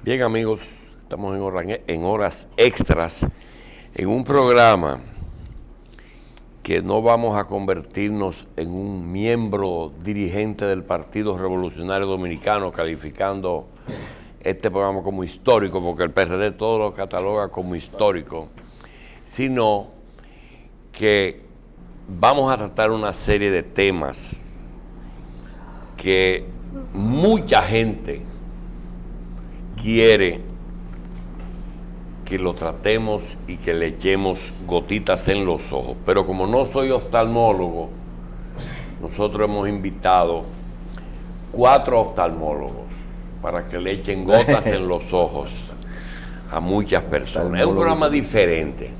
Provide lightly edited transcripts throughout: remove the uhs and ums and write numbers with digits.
Bien, amigos, estamos en horas extras en un programa que no vamos a convertirnos en un miembro dirigente del Partido Revolucionario Dominicano, calificando este programa como histórico, porque el PRD todo lo cataloga como histórico, sino que vamos a tratar una serie de temas que mucha gente quiere que lo tratemos y que le echemos gotitas en los ojos. Pero como no soy oftalmólogo, nosotros hemos invitado 4 oftalmólogos para que le echen gotas en los ojos a muchas personas. Es un programa diferente.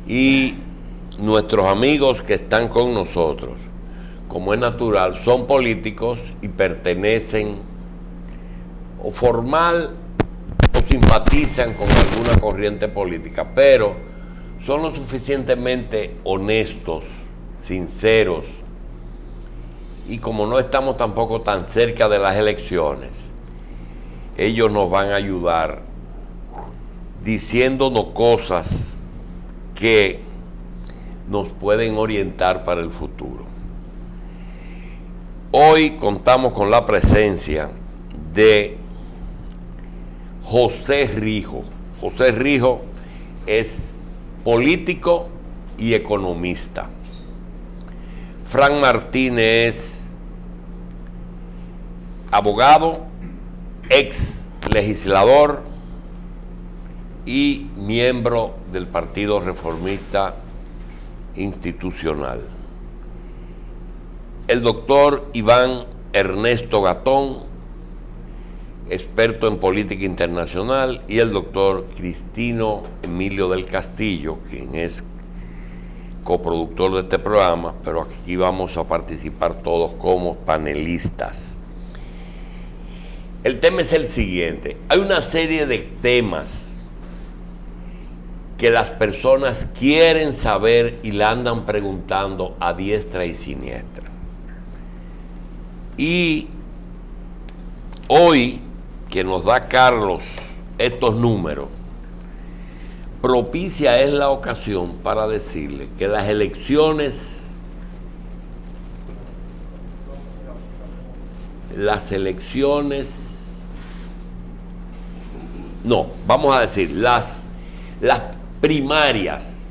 Y nuestros amigos que están con nosotros, como es natural, son políticos y pertenecen o formal o simpatizan con alguna corriente política, pero son lo suficientemente honestos, sinceros, y como no estamos tampoco tan cerca de las elecciones, ellos nos van a ayudar diciéndonos cosas que nos pueden orientar para el futuro. Hoy contamos con la presencia de José Rijo. José Rijo es político y economista. Frank Martínez es abogado, ex legislador y miembro del Partido Reformista Institucional. El doctor Iván Ernesto Gatón, experto en política internacional, y el doctor Cristino Emilio del Castillo, quien es coproductor de este programa, pero aquí vamos a participar todos como panelistas. El tema es el siguiente: hay una serie de temas que las personas quieren saber y la andan preguntando a diestra y siniestra. Y hoy, que nos da Carlos estos números, propicia es la ocasión para decirle que las elecciones las primarias,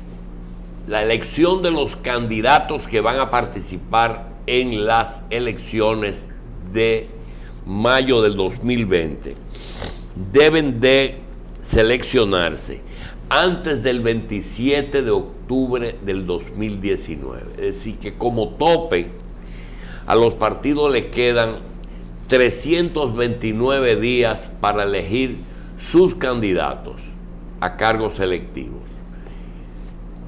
la elección de los candidatos que van a participar en las elecciones de mayo del 2020 deben de seleccionarse antes del 27 de octubre del 2019. Es decir, que como tope a los partidos les quedan 329 días para elegir sus candidatos a cargos electivos: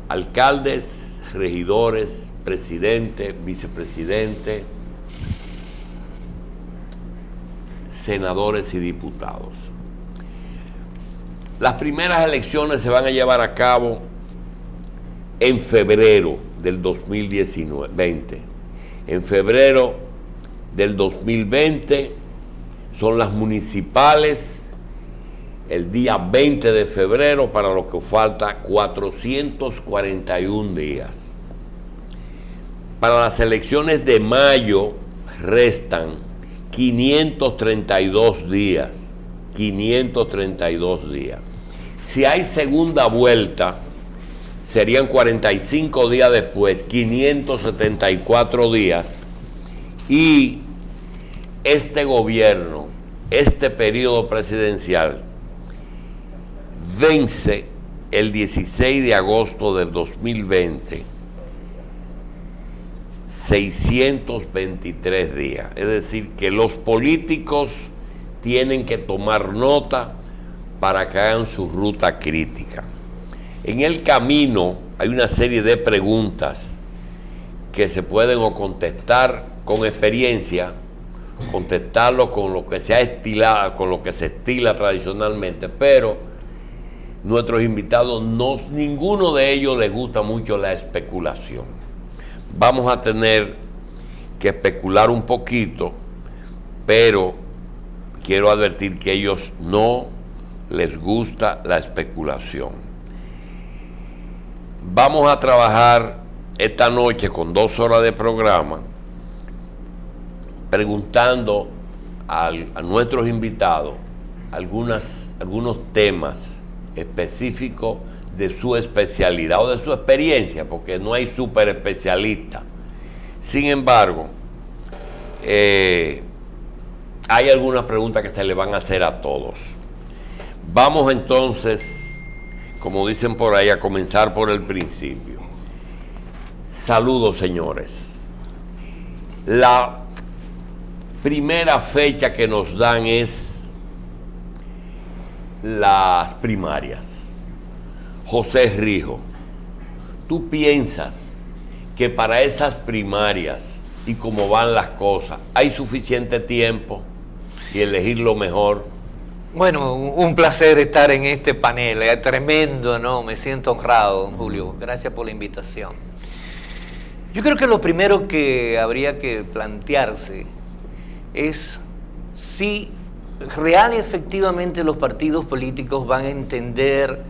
alcaldes, regidores, presidente, vicepresidente, senadores y diputados. Las primeras elecciones se van a llevar a cabo en febrero del 2020. En febrero del 2020 son las municipales, el día 20 de febrero, para lo que falta 441 días. Para las elecciones de mayo restan 532 días. 532 días. Si hay segunda vuelta, serían 45 días después, 574 días. Y este gobierno, este periodo presidencial, vence el 16 de agosto del 2020. 623 días. Es decir, que los políticos tienen que tomar nota para que hagan su ruta crítica. En el camino hay una serie de preguntas que se pueden o contestar con experiencia, contestarlo con lo que se ha estilado, con lo que se estila tradicionalmente, pero nuestros invitados, ninguno de ellos les gusta mucho la especulación. Vamos a tener que especular un poquito, pero quiero advertir que a ellos no les gusta la especulación. Vamos a trabajar esta noche con 2 horas de programa preguntando a nuestros invitados algunos temas específicos de su especialidad o de su experiencia, porque no hay super especialista. Sin embargo, hay algunas preguntas que se le van a hacer a todos. Vamos entonces, como dicen por ahí, a comenzar por el principio. Saludos, señores. La primera fecha que nos dan es las primarias. José Rijo, ¿tú piensas que para esas primarias y cómo van las cosas hay suficiente tiempo y elegir lo mejor? Bueno, un placer estar en este panel, es tremendo, ¿no? Me siento honrado, don Julio. Gracias por la invitación. Yo creo que lo primero que habría que plantearse es si real y efectivamente los partidos políticos van a entender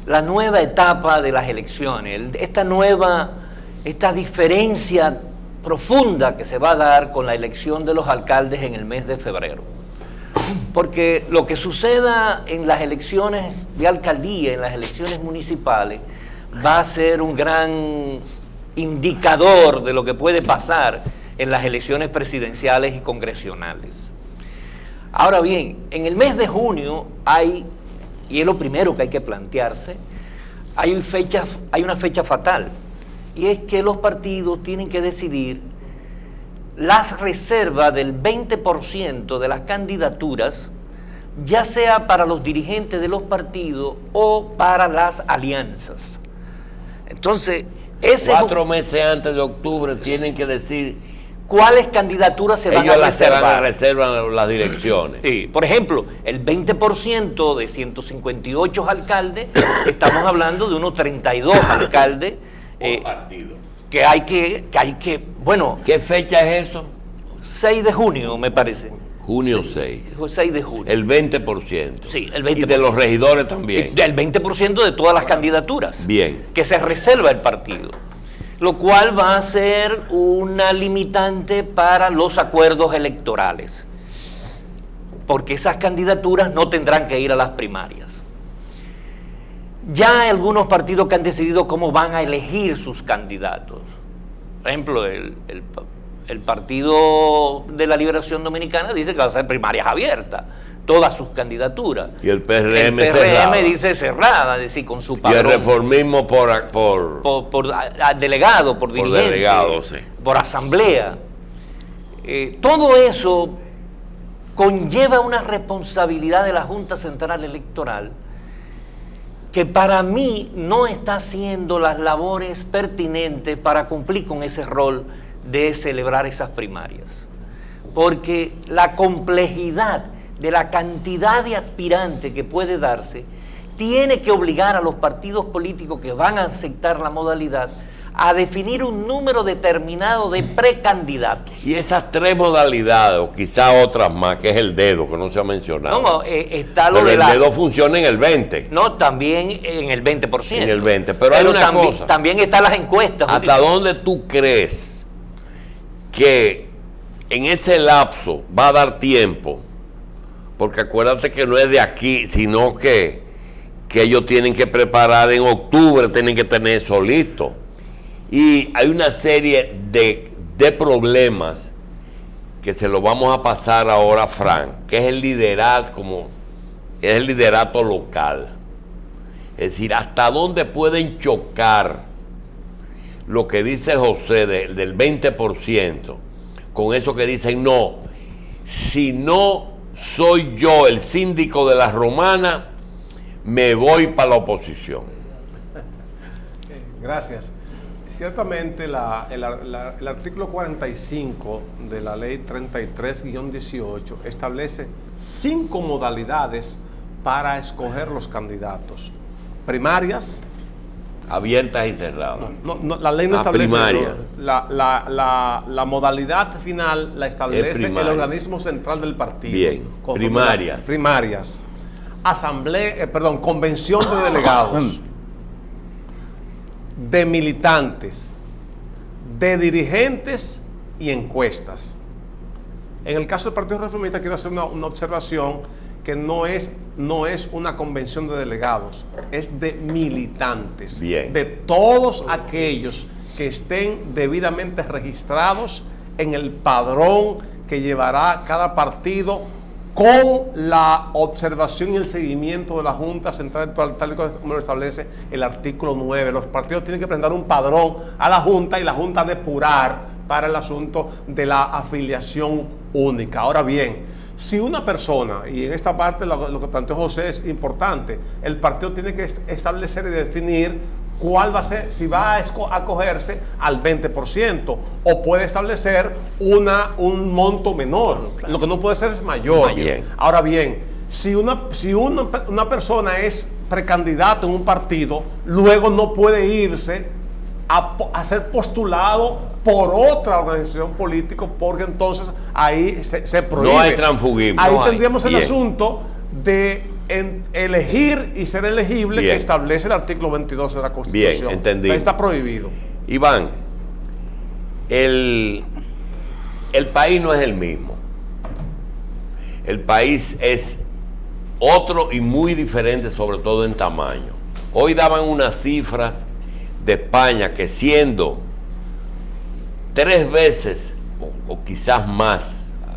la nueva etapa de las elecciones, esta diferencia profunda que se va a dar con la elección de los alcaldes en el mes de febrero. Porque lo que suceda en las elecciones de alcaldía, en las elecciones municipales, va a ser un gran indicador de lo que puede pasar en las elecciones presidenciales y congresionales. Ahora bien, en el mes de junio hay, y es lo primero que hay que plantearse, hay una fecha fatal, y es que los partidos tienen que decidir las reservas del 20% de las candidaturas, ya sea para los dirigentes de los partidos o para las alianzas. Entonces, 4 meses antes de octubre tienen que decir cuáles candidaturas se van a reservar. Reservan las direcciones. Sí, por ejemplo, el 20% de 158 alcaldes, estamos hablando de unos 32 alcaldes. Por partido. Que hay que, bueno. ¿Qué fecha es eso? 6 de junio, me parece. Junio sí, 6. 6 de junio. El 20%. Sí, el 20%. Y de los regidores también. Del 20% de todas las candidaturas. Bien. Que se reserva el partido. Lo cual va a ser una limitante para los acuerdos electorales. Porque esas candidaturas no tendrán que ir a las primarias. Ya hay algunos partidos que han decidido cómo van a elegir sus candidatos. Por ejemplo, el Partido de la Liberación Dominicana dice que va a ser primarias abiertas, todas sus candidaturas. Y el PRM cerrada. Dice cerrada, es decir, con su padrón. Y el reformismo por delegado, por dirigente, delegado, sí. por asamblea. Todo eso conlleva una responsabilidad de la Junta Central Electoral que para mí no está haciendo las labores pertinentes para cumplir con ese rol de celebrar esas primarias. Porque la complejidad de la cantidad de aspirantes que puede darse tiene que obligar a los partidos políticos que van a aceptar la modalidad a definir un número determinado de precandidatos. Y esas 3 modalidades, o quizá otras más, que es el dedo, que no se ha mencionado. No, está lo pero de el dedo funciona en el 20%. No, también en el 20%. En el 20%, pero hay una cosa. También están las encuestas. ¿Hasta dónde tú crees que en ese lapso va a dar tiempo? Porque acuérdate que no es de aquí, sino que ellos tienen que preparar en octubre, tienen que tener eso listo. Y hay una serie de problemas que se lo vamos a pasar ahora a Frank, que es el liderato local. Es decir, hasta dónde pueden chocar lo que dice José del 20% con eso que dicen, no, si no soy yo el síndico de la Romana, me voy para la oposición. Gracias. Ciertamente el artículo 45 de la ley 33-18 establece 5 modalidades para escoger los candidatos: primarias, abiertas y cerradas. No, la ley no establece primaria. La modalidad final la establece el organismo central del partido. Bien, primarias. Primarias. Convención de delegados, de militantes, de dirigentes y encuestas. En el caso del Partido Reformista quiero hacer una observación que no es una convención de delegados, es de militantes. Bien. De todos aquellos que estén debidamente registrados en el padrón que llevará cada partido con la observación y el seguimiento de la Junta Central tal y como lo establece el artículo 9. Los partidos tienen que presentar un padrón a la Junta y la Junta ha de depurar para el asunto de la afiliación única. Ahora bien, si una persona, y en esta parte lo que planteó José es importante, el partido tiene que establecer y definir cuál va a ser, si va a acogerse al 20% o puede establecer un monto menor. Claro. Lo que no puede ser es mayor. Bien. Ahora bien, si una persona es precandidato en un partido, luego no puede irse a ser postulado por otra organización política, porque entonces ahí se prohíbe. No hay transfugismo. Ahí no tendríamos hay. El asunto de elegir y ser elegible. Bien. Que establece el artículo 22 de la Constitución. Bien, entendido. Está prohibido. Iván, el país no es el mismo. El país es otro y muy diferente, sobre todo en tamaño. Hoy daban unas cifras de España que siendo 3 veces o quizás más,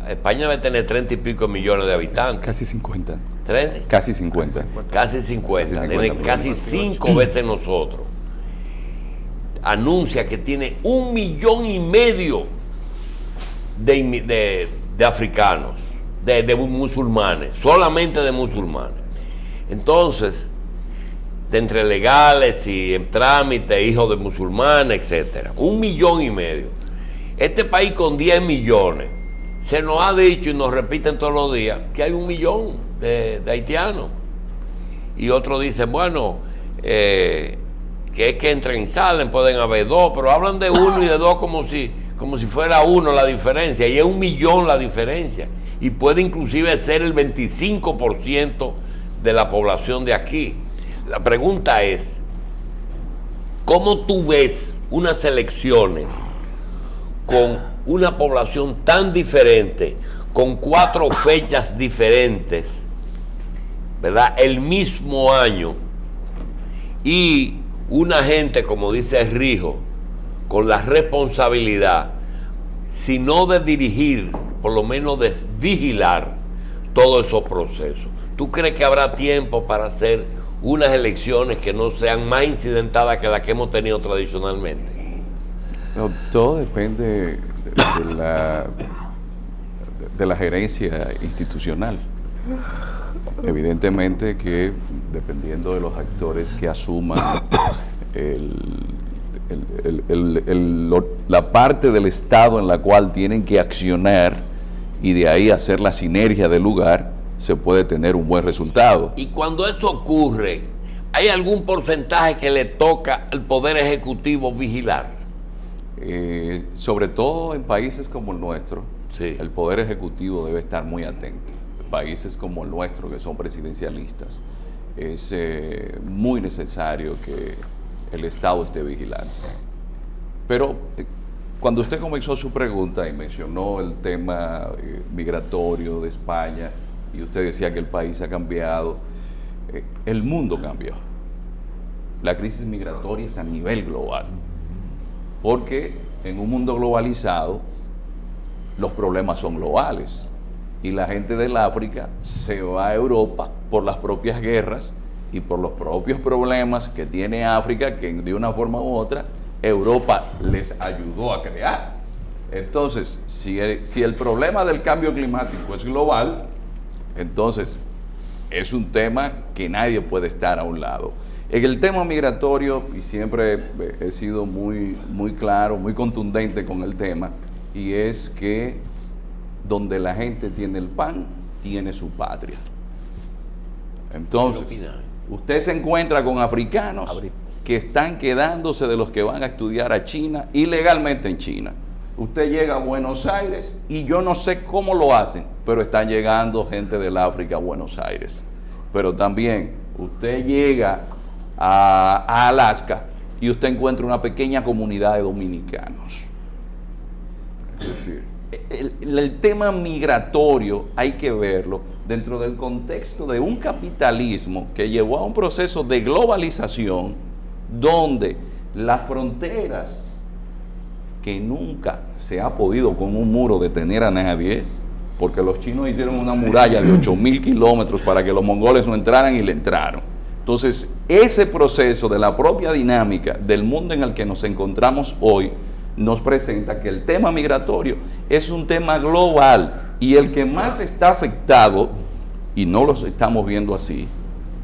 España debe tener 30 y pico millones de habitantes. Casi 50. ¿30? Casi 50. Casi 50. Tiene casi 5 veces nosotros. Anuncia que tiene 1,5 millones de africanos, de musulmanes, solamente de musulmanes. Entonces, de entre legales y en trámite, hijos de musulmanes, etcétera. 1,5 millones. Este país con 10 millones, se nos ha dicho y nos repiten todos los días que hay 1 millón de haitianos. Y otros dicen, bueno, que es que entran y salen, pueden haber 2, pero hablan de 1 y de 2 como si fuera 1 la diferencia, y es 1 millón la diferencia. Y puede inclusive ser el 25% de la población de aquí. La pregunta es, ¿cómo tú ves unas elecciones con una población tan diferente, con 4 fechas diferentes, ¿verdad? El mismo año, y una gente, como dice Rijo, con la responsabilidad, si no de dirigir, por lo menos de vigilar todos esos procesos? ¿Tú crees que habrá tiempo para hacer unas elecciones que no sean más incidentadas que las que hemos tenido tradicionalmente? No, todo depende de la gerencia institucional. Evidentemente que dependiendo de los actores que asuman la parte del Estado en la cual tienen que accionar y de ahí hacer la sinergia del lugar, se puede tener un buen resultado. Y cuando esto ocurre, ¿hay algún porcentaje que le toca al Poder Ejecutivo vigilar? Sobre todo en países como el nuestro, sí. El Poder Ejecutivo debe estar muy atento. Países como el nuestro, que son presidencialistas, es muy necesario que el Estado esté vigilante. Pero cuando usted comenzó su pregunta y mencionó el tema migratorio de España, y usted decía que el país ha cambiado, el mundo cambió. La crisis migratoria es a nivel global, porque en un mundo globalizado los problemas son globales, y la gente del África se va a Europa por las propias guerras y por los propios problemas que tiene África, que de una forma u otra Europa les ayudó a crear. Entonces, si el problema del cambio climático es global, entonces es un tema que nadie puede estar a un lado. En el tema migratorio, y siempre he sido muy claro, muy contundente con el tema, y es que donde la gente tiene el pan, tiene su patria. Entonces, usted se encuentra con africanos que están quedándose de los que van a estudiar a China ilegalmente en China. Usted llega a Buenos Aires y yo no sé cómo lo hacen, pero están llegando gente del África a Buenos Aires. Pero también usted llega a Alaska y usted encuentra una pequeña comunidad de dominicanos. Es decir, el tema migratorio hay que verlo dentro del contexto de un capitalismo que llevó a un proceso de globalización donde las fronteras, que nunca se ha podido con un muro detener a nadie, porque los chinos hicieron una muralla de 8.000 kilómetros para que los mongoles no entraran y le entraron. Entonces, ese proceso de la propia dinámica del mundo en el que nos encontramos hoy nos presenta que el tema migratorio es un tema global y el que más está afectado, y no lo estamos viendo así,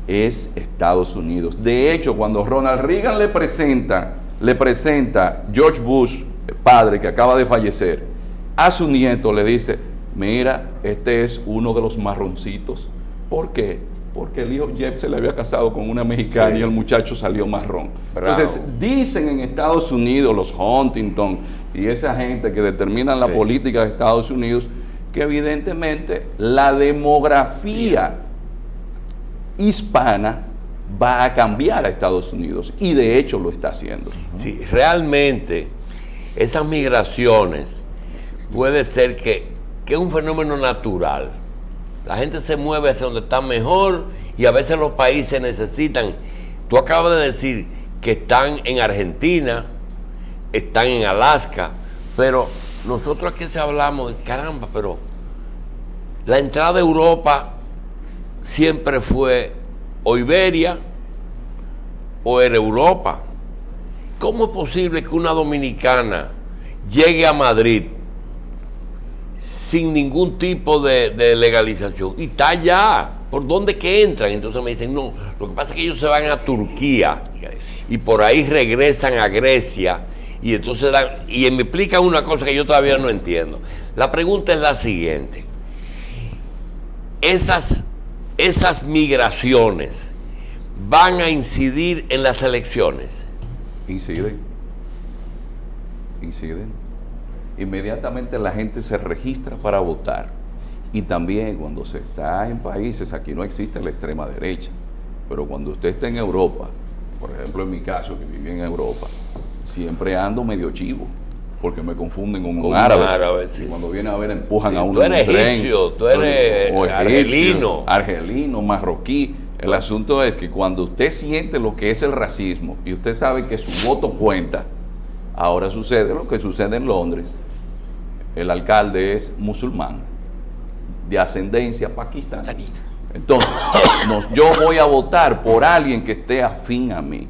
es Estados Unidos. De hecho, cuando Ronald Reagan le presenta George Bush, padre que acaba de fallecer, a su nieto le dice: mira, este es uno de los marroncitos. ¿Por qué? Porque el hijo Jeb se le había casado con una mexicana, sí, y el muchacho salió marrón. Bravo. Entonces dicen en Estados Unidos, los Huntington y esa gente que determinan la, sí, política de Estados Unidos, que evidentemente la demografía hispana va a cambiar a Estados Unidos, y de hecho lo está haciendo. Sí, realmente esas migraciones puede ser que es un fenómeno natural. La gente se mueve hacia donde está mejor y a veces los países necesitan. Tú acabas de decir que están en Argentina, están en Alaska, pero nosotros aquí se hablamos de caramba, pero la entrada de Europa siempre fue o Iberia o era Europa. ¿Cómo es posible que una dominicana llegue a Madrid sin ningún tipo de legalización y está allá? ¿Por dónde que entran? Entonces me dicen, no, lo que pasa es que ellos se van a Turquía y por ahí regresan a Grecia y entonces y me explican una cosa que yo todavía no entiendo. La pregunta es la siguiente: esas migraciones van a incidir en las elecciones. Inciden. Inmediatamente la gente se registra para votar. Y también cuando se está en países, aquí no existe la extrema derecha, pero cuando usted está en Europa, por ejemplo en mi caso que viví en Europa, siempre ando medio chivo, porque me confunden con un árabe. Sí. Y cuando viene a ver empujan, sí, a uno en un tren. Tú eres egipcio, tú eres argelino, marroquí. El asunto es que cuando usted siente lo que es el racismo y usted sabe que su voto cuenta, ahora sucede lo que sucede en Londres. El alcalde es musulmán, de ascendencia pakistaní. Entonces, yo voy a votar por alguien que esté afín a mí.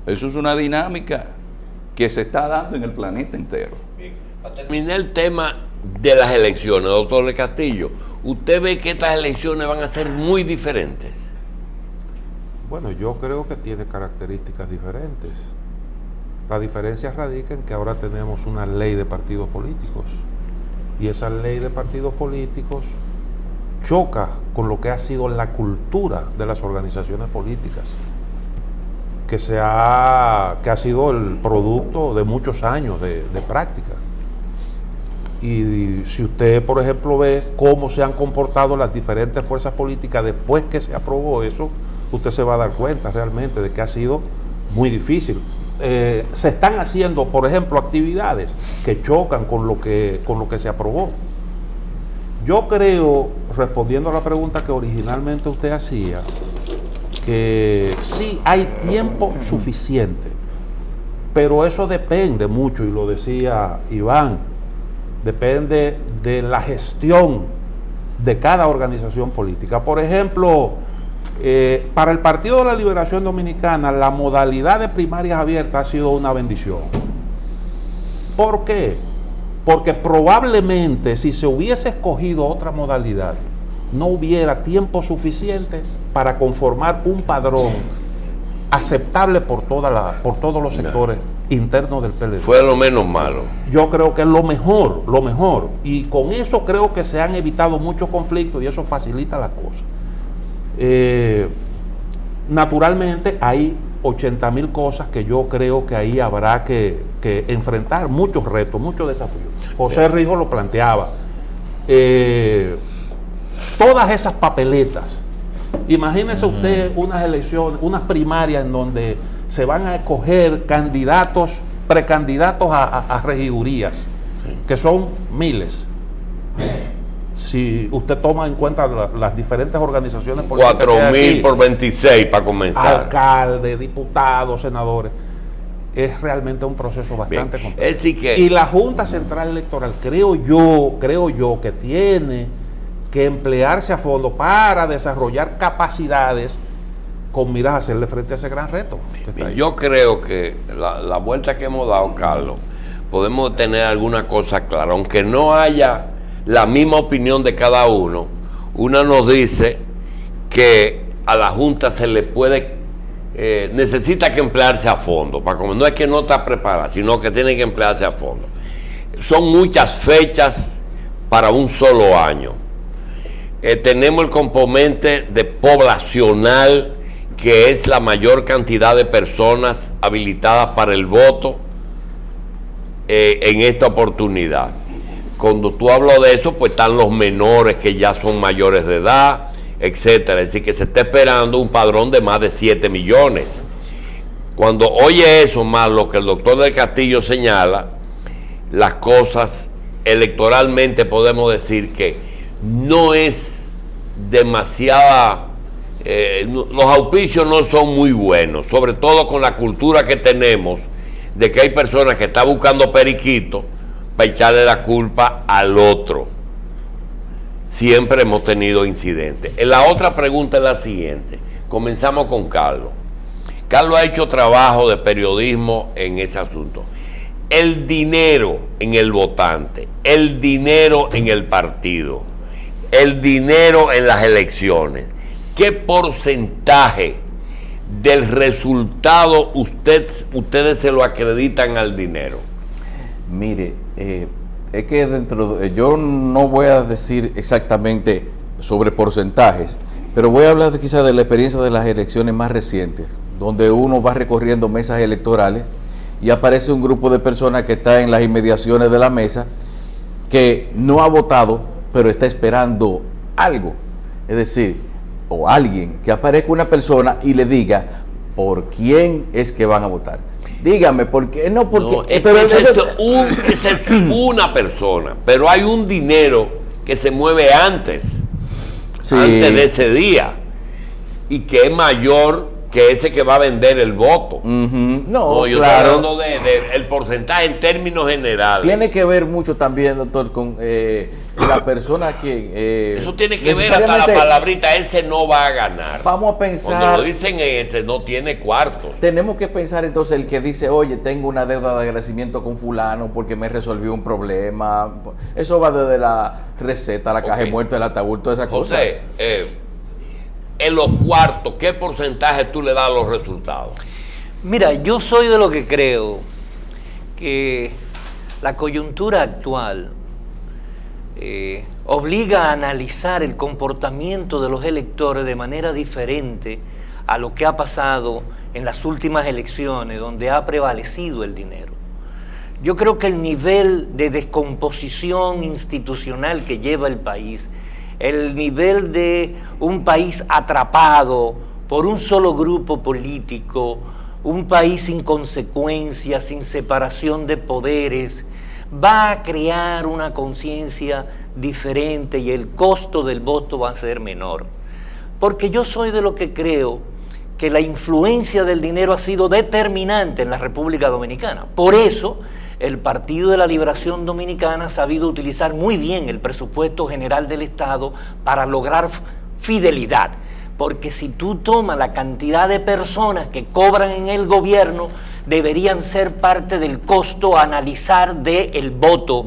Eso es una dinámica que se está dando en el planeta entero. Bien. Para terminar el tema de las elecciones, doctor de Castillo, ¿usted ve que estas elecciones van a ser muy diferentes? Bueno, yo creo que tiene características diferentes. La diferencia radica en que ahora tenemos una ley de partidos políticos y esa ley de partidos políticos choca con lo que ha sido la cultura de las organizaciones políticas, que ha sido el producto de muchos años de práctica. Y si usted, por ejemplo, ve cómo se han comportado las diferentes fuerzas políticas después que se aprobó eso, usted se va a dar cuenta realmente de que ha sido muy difícil. Se están haciendo, por ejemplo, actividades que chocan con lo que se aprobó. Yo creo, respondiendo a la pregunta que originalmente usted hacía, que sí hay tiempo suficiente, pero eso depende mucho, y lo decía Iván, depende de la gestión de cada organización política. Por ejemplo, para el Partido de la Liberación Dominicana, la modalidad de primarias abiertas ha sido una bendición. ¿Por qué? Porque probablemente si se hubiese escogido otra modalidad, no hubiera tiempo suficiente para conformar un padrón aceptable por todos los sectores internos del PLD. Fue lo menos malo. Yo creo que es lo mejor, y con eso creo que se han evitado muchos conflictos y eso facilita la cosa. Naturalmente hay 80.000 cosas que yo creo que ahí habrá que enfrentar muchos retos, muchos desafíos. José Rijo lo planteaba. Todas esas papeletas, imagínese usted unas elecciones, unas primarias en donde se van a escoger candidatos, precandidatos a regidurías, que son miles. Si usted toma en cuenta las diferentes organizaciones políticas, 4.000 por 26 para comenzar. Alcaldes, diputados, senadores. Es realmente un proceso bastante Bien. complejo. Es decir que, Y la Junta Central Electoral, creo yo que tiene que emplearse a fondo para desarrollar capacidades con miras a hacerle frente a ese gran reto que está ahí. yo creo que la vuelta que hemos dado, Carlos, podemos tener alguna cosa clara, aunque no haya la misma opinión de cada uno. Una nos dice que a la Junta se le puede, necesita que emplearse a fondo, para como no es que no está preparada, sino que tiene que emplearse a fondo. Son muchas fechas para un solo año. Tenemos el componente de poblacional, que es la mayor cantidad de personas habilitadas para el voto en esta oportunidad. Cuando tú hablas de eso, pues están los menores que ya son mayores de edad, etcétera. Es decir, que se está esperando un padrón de más de 7 millones. Cuando oye eso, más lo que el doctor del Castillo señala, las cosas electoralmente podemos decir que no es demasiada, los auspicios no son muy buenos, sobre todo con la cultura que tenemos de que hay personas que están buscando periquitos para echarle la culpa al otro. Siempre hemos tenido incidentes. La otra pregunta es la siguiente. Comenzamos con Carlos. Carlos ha hecho trabajo de periodismo en ese asunto. El dinero en el votante, el dinero en el partido, el dinero en las elecciones, ¿qué porcentaje del resultado ustedes se lo acreditan al dinero? Mire, es que yo no voy a decir exactamente sobre porcentajes, pero voy a hablar quizás de la experiencia de las elecciones más recientes, donde uno va recorriendo mesas electorales y aparece un grupo de personas que está en las inmediaciones de la mesa, que no ha votado, pero está esperando algo. Es decir, o alguien, que aparezca una persona y le diga por quién es que van a votar. Dígame, ¿por qué? No, porque... No, es una persona, pero hay un dinero que se mueve antes, Sí. antes de ese día, y que es mayor que ese que va a vender el voto. No, yo claro. estoy hablando de el porcentaje en términos generales. Tiene que ver mucho también, doctor, con la persona que... Eso tiene que ver hasta la palabrita, ese no va a ganar. Vamos a pensar... Cuando lo dicen ese, no tiene cuartos. Tenemos que pensar entonces el que dice, oye, tengo una deuda de agradecimiento con fulano porque me resolvió un problema. Eso va desde la receta, la caja de muerto, el ataúd, toda esa cosa. José, en los cuartos, ¿qué porcentaje tú le das a los resultados? Mira, yo soy de lo que creo que la coyuntura actual obliga a analizar el comportamiento de los electores de manera diferente a lo que ha pasado en las últimas elecciones, donde ha prevalecido el dinero. Yo creo que el nivel de descomposición institucional que lleva el país, el nivel de un país atrapado por un solo grupo político, un país sin consecuencias, sin separación de poderes, va a crear una conciencia diferente y el costo del voto va a ser menor. Porque yo soy de lo que creo que la influencia del dinero ha sido determinante en la República Dominicana. Por eso, el Partido de la Liberación Dominicana ha sabido utilizar muy bien el presupuesto general del Estado para lograr fidelidad. Porque si tú tomas la cantidad de personas que cobran en el gobierno, deberían ser parte del costo a analizar del voto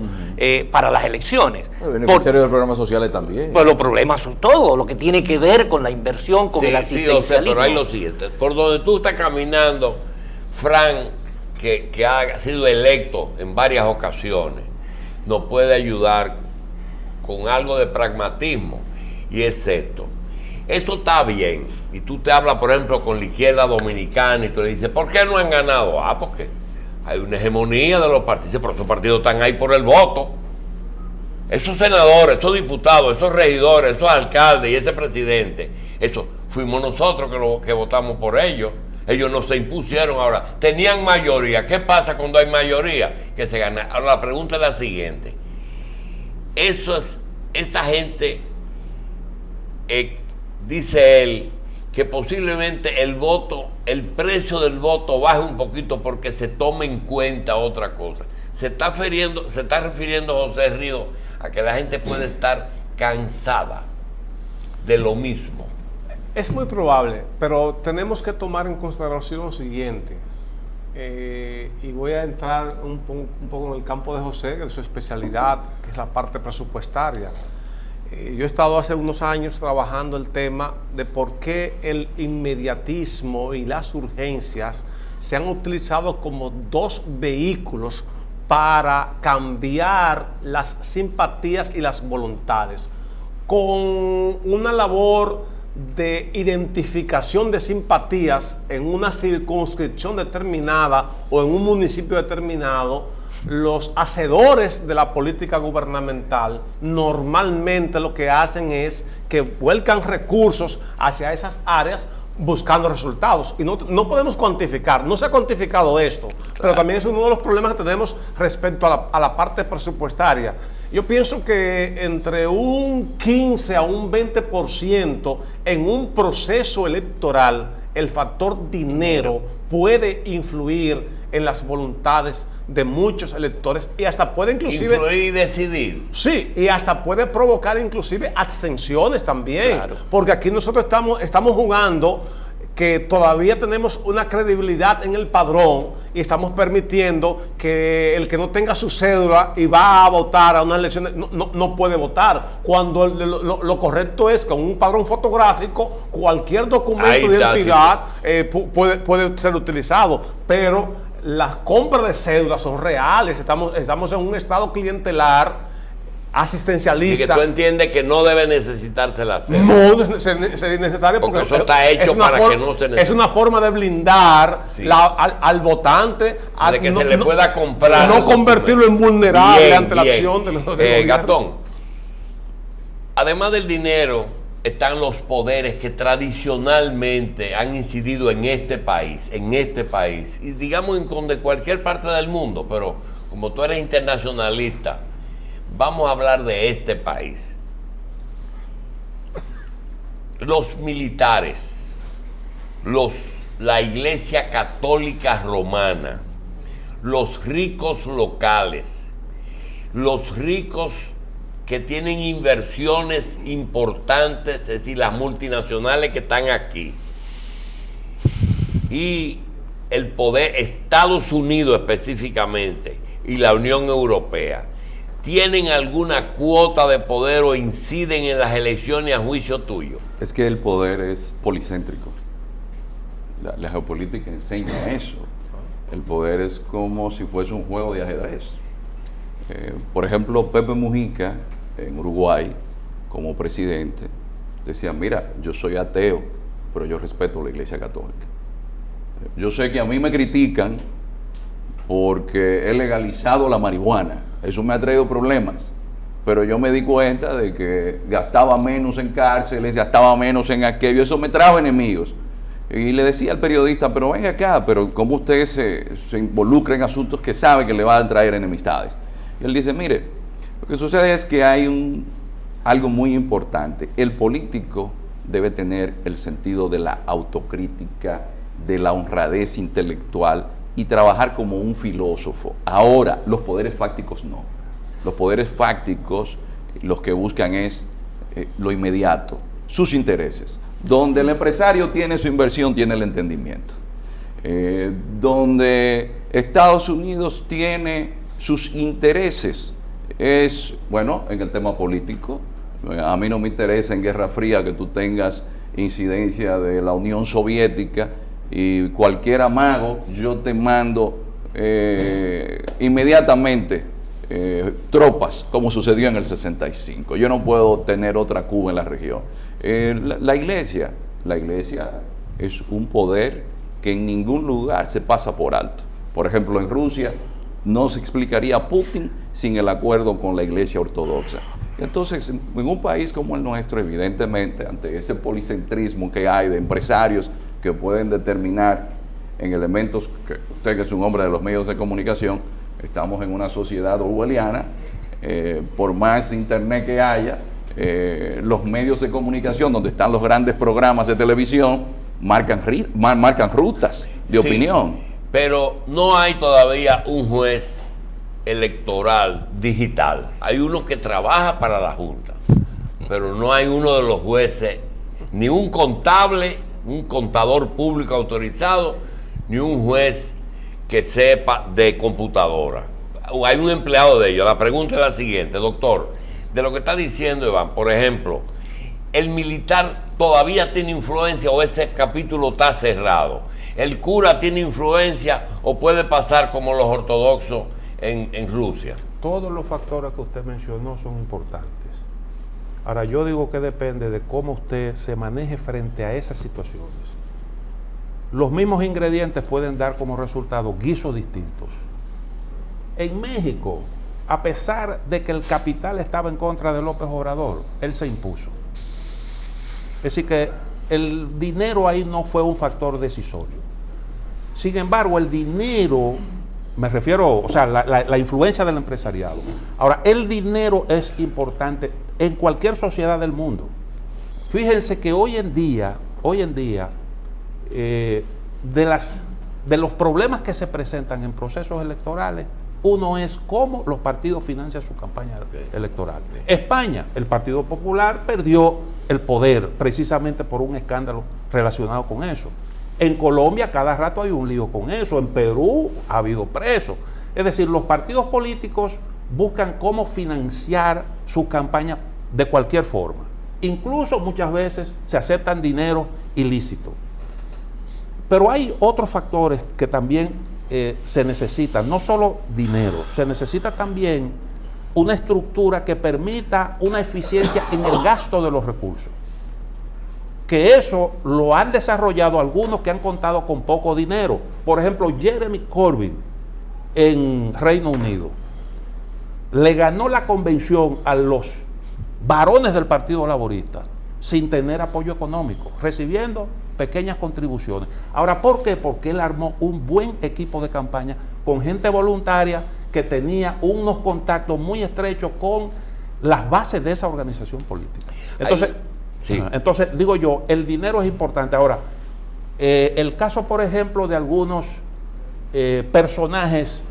para las elecciones. El beneficiario de los programas sociales también. Pues los problemas son todo, lo que tiene que ver con la inversión, con el asistencialismo. Sí, pero hay lo siguiente, por donde tú estás caminando, Fran, que ha sido electo en varias ocasiones, nos puede ayudar con algo de pragmatismo, y es esto. Eso está bien. Y tú te hablas, por ejemplo, con la izquierda dominicana y tú le dices, ¿por qué no han ganado? Porque hay una hegemonía de los partidos, pero esos partidos están ahí por el voto. Esos senadores, esos diputados, esos regidores, esos alcaldes y ese presidente, eso fuimos nosotros que votamos por ellos. Ellos no se impusieron ahora. Tenían mayoría. ¿Qué pasa cuando hay mayoría? Que se gana. Ahora la pregunta es la siguiente. Esa gente, dice él, que posiblemente el precio del voto baje un poquito porque se tome en cuenta otra cosa. Se está refiriendo José Ríos a que la gente puede estar cansada de lo mismo. Es muy probable, pero tenemos que tomar en consideración lo siguiente. Y voy a entrar un poco en el campo de José, en su especialidad, que es la parte presupuestaria. Yo he estado hace unos años trabajando el tema de por qué el inmediatismo y las urgencias se han utilizado como dos vehículos para cambiar las simpatías y las voluntades, con una labor de identificación de simpatías en una circunscripción determinada o en un municipio determinado. Los hacedores de la política gubernamental normalmente lo que hacen es que vuelcan recursos hacia esas áreas buscando resultados, y no podemos cuantificar, no se ha cuantificado esto, pero también es uno de los problemas que tenemos respecto a la parte presupuestaria. Yo pienso que entre un 15 a un 20% en un proceso electoral, el factor dinero puede influir en las voluntades de muchos electores y hasta puede inclusive... Influir y decidir. Sí, y hasta puede provocar inclusive abstenciones también. Claro. Porque aquí nosotros estamos jugando que todavía tenemos una credibilidad en el padrón y estamos permitiendo que el que no tenga su cédula y va a votar a unas elecciones no puede votar, cuando lo correcto es que con un padrón fotográfico cualquier documento de identidad puede ser utilizado, pero las compras de cédulas son reales. Estamos en un estado clientelar asistencialista. Y que tú entiendes que no debe necesitarse la cédula. No sería necesario porque eso está hecho para que no se necesite. Es una forma de blindar al votante, de que se le pueda comprar, no convertirlo en vulnerable ante la acción de los Gastón, además del dinero, están los poderes que tradicionalmente han incidido en este país, y digamos de cualquier parte del mundo, pero como tú eres internacionalista, vamos a hablar de este país. Los militares, la Iglesia Católica Romana, los ricos locales, los ricos que tienen inversiones importantes, es decir, las multinacionales que están aquí, y el poder, Estados Unidos específicamente, y la Unión Europea, ¿tienen alguna cuota de poder o inciden en las elecciones a juicio tuyo? Es que el poder es policéntrico. La geopolítica enseña eso. El poder es como si fuese un juego de ajedrez. Por ejemplo, Pepe Mujica, en Uruguay, como presidente, decía, mira, yo soy ateo, pero yo respeto la Iglesia Católica. Yo sé que a mí me critican porque he legalizado la marihuana. Eso me ha traído problemas, pero yo me di cuenta de que gastaba menos en cárceles, gastaba menos en aquello, eso me trajo enemigos. Y le decía al periodista, pero venga acá, pero ¿cómo usted se involucra en asuntos que sabe que le van a traer enemistades? Y él dice, mire, lo que sucede es que hay algo muy importante. El político debe tener el sentido de la autocrítica, de la honradez intelectual y trabajar como un filósofo. Ahora, los poderes fácticos no. Los poderes fácticos los que buscan es lo inmediato, sus intereses. Donde el empresario tiene su inversión, tiene el entendimiento. Donde Estados Unidos tiene sus intereses, es, bueno, en el tema político. A mí no me interesa en Guerra Fría que tú tengas incidencia de la Unión Soviética y cualquier amago, yo te mando inmediatamente tropas, como sucedió en el 65. Yo no puedo tener otra Cuba en la región. La iglesia es un poder que en ningún lugar se pasa por alto. Por ejemplo, en Rusia no se explicaría Putin sin el acuerdo con la iglesia ortodoxa. Entonces, en un país como el nuestro, evidentemente, ante ese policentrismo que hay de empresarios que pueden determinar en elementos, que usted que es un hombre de los medios de comunicación, estamos en una sociedad orwelliana, por más internet que haya, los medios de comunicación donde están los grandes programas de televisión marcan rutas de opinión. Pero no hay todavía un juez electoral digital. Hay uno que trabaja para la Junta, pero no hay uno de los jueces, ni un contable, un contador público autorizado, ni un juez que sepa de computadora. Hay un empleado de ellos. La pregunta es la siguiente, doctor, de lo que está diciendo Iván, por ejemplo, ¿el militar todavía tiene influencia o ese capítulo está cerrado? ¿El cura tiene influencia o puede pasar como los ortodoxos en Rusia? Todos los factores que usted mencionó son importantes. Ahora, yo digo que depende de cómo usted se maneje frente a esas situaciones. Los mismos ingredientes pueden dar como resultado guisos distintos. En México, a pesar de que el capital estaba en contra de López Obrador, él se impuso. Es decir que el dinero ahí no fue un factor decisorio. Sin embargo, el dinero, me refiero, o sea, la influencia del empresariado. Ahora, el dinero es importante en cualquier sociedad del mundo. Fíjense que hoy en día, de los problemas que se presentan en procesos electorales, uno es cómo los partidos financian su campaña electoral. España, el Partido Popular perdió el poder precisamente por un escándalo relacionado con eso. En Colombia cada rato hay un lío con eso. En Perú ha habido presos. Es decir, los partidos políticos buscan cómo financiar su campaña de cualquier forma. Incluso muchas veces se aceptan dinero ilícito. Pero hay otros factores que también se necesitan, no solo dinero, se necesita también una estructura que permita una eficiencia en el gasto de los recursos. Que eso lo han desarrollado algunos que han contado con poco dinero. Por ejemplo, Jeremy Corbyn en Reino Unido le ganó la convención a los varones del Partido Laborista sin tener apoyo económico, recibiendo pequeñas contribuciones. Ahora, ¿por qué? Porque él armó un buen equipo de campaña con gente voluntaria que tenía unos contactos muy estrechos con las bases de esa organización política. Entonces, entonces digo yo, el dinero es importante. Ahora, el caso, por ejemplo, de algunos personajes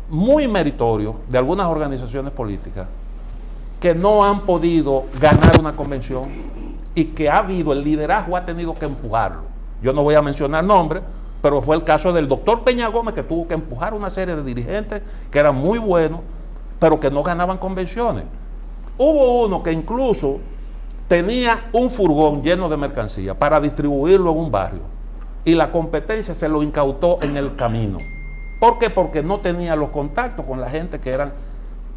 muy meritorios de algunas organizaciones políticas que no han podido ganar una convención y que el liderazgo ha tenido que empujarlo. Yo no voy a mencionar nombres, pero fue el caso del doctor Peña Gómez, que tuvo que empujar una serie de dirigentes que eran muy buenos, pero que no ganaban convenciones. Hubo uno que incluso tenía un furgón lleno de mercancía para distribuirlo en un barrio, y la competencia se lo incautó en el camino. ¿Por qué? Porque no tenía los contactos con la gente que eran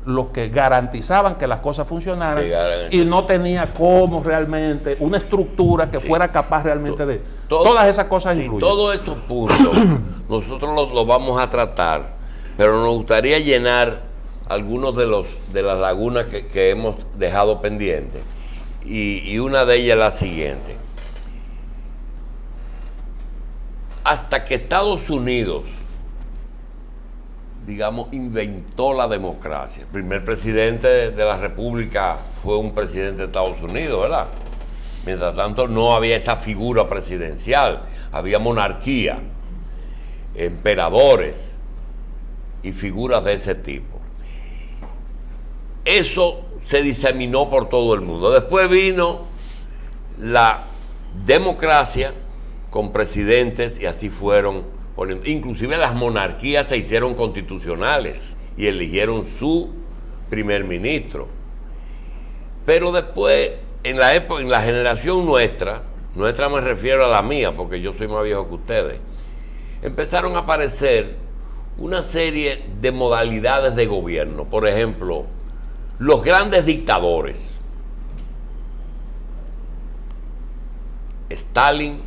los que garantizaban que las cosas funcionaran, y no tenía cómo realmente una estructura que fuera capaz realmente de todas esas cosas. Todos esos puntos nosotros los vamos a tratar, pero nos gustaría llenar algunos de las lagunas que hemos dejado pendientes, y una de ellas es la siguiente. Hasta que Estados Unidos, digamos, inventó la democracia. El primer presidente de la República fue un presidente de Estados Unidos, ¿verdad? Mientras tanto, no había esa figura presidencial. Había monarquía, emperadores y figuras de ese tipo. Eso se diseminó por todo el mundo. Después vino la democracia con presidentes, y así fueron. Inclusive las monarquías se hicieron constitucionales y eligieron su primer ministro. Pero después, en la generación nuestra me refiero a la mía, porque yo soy más viejo que ustedes, empezaron a aparecer una serie de modalidades de gobierno. Por ejemplo, los grandes dictadores. Stalin,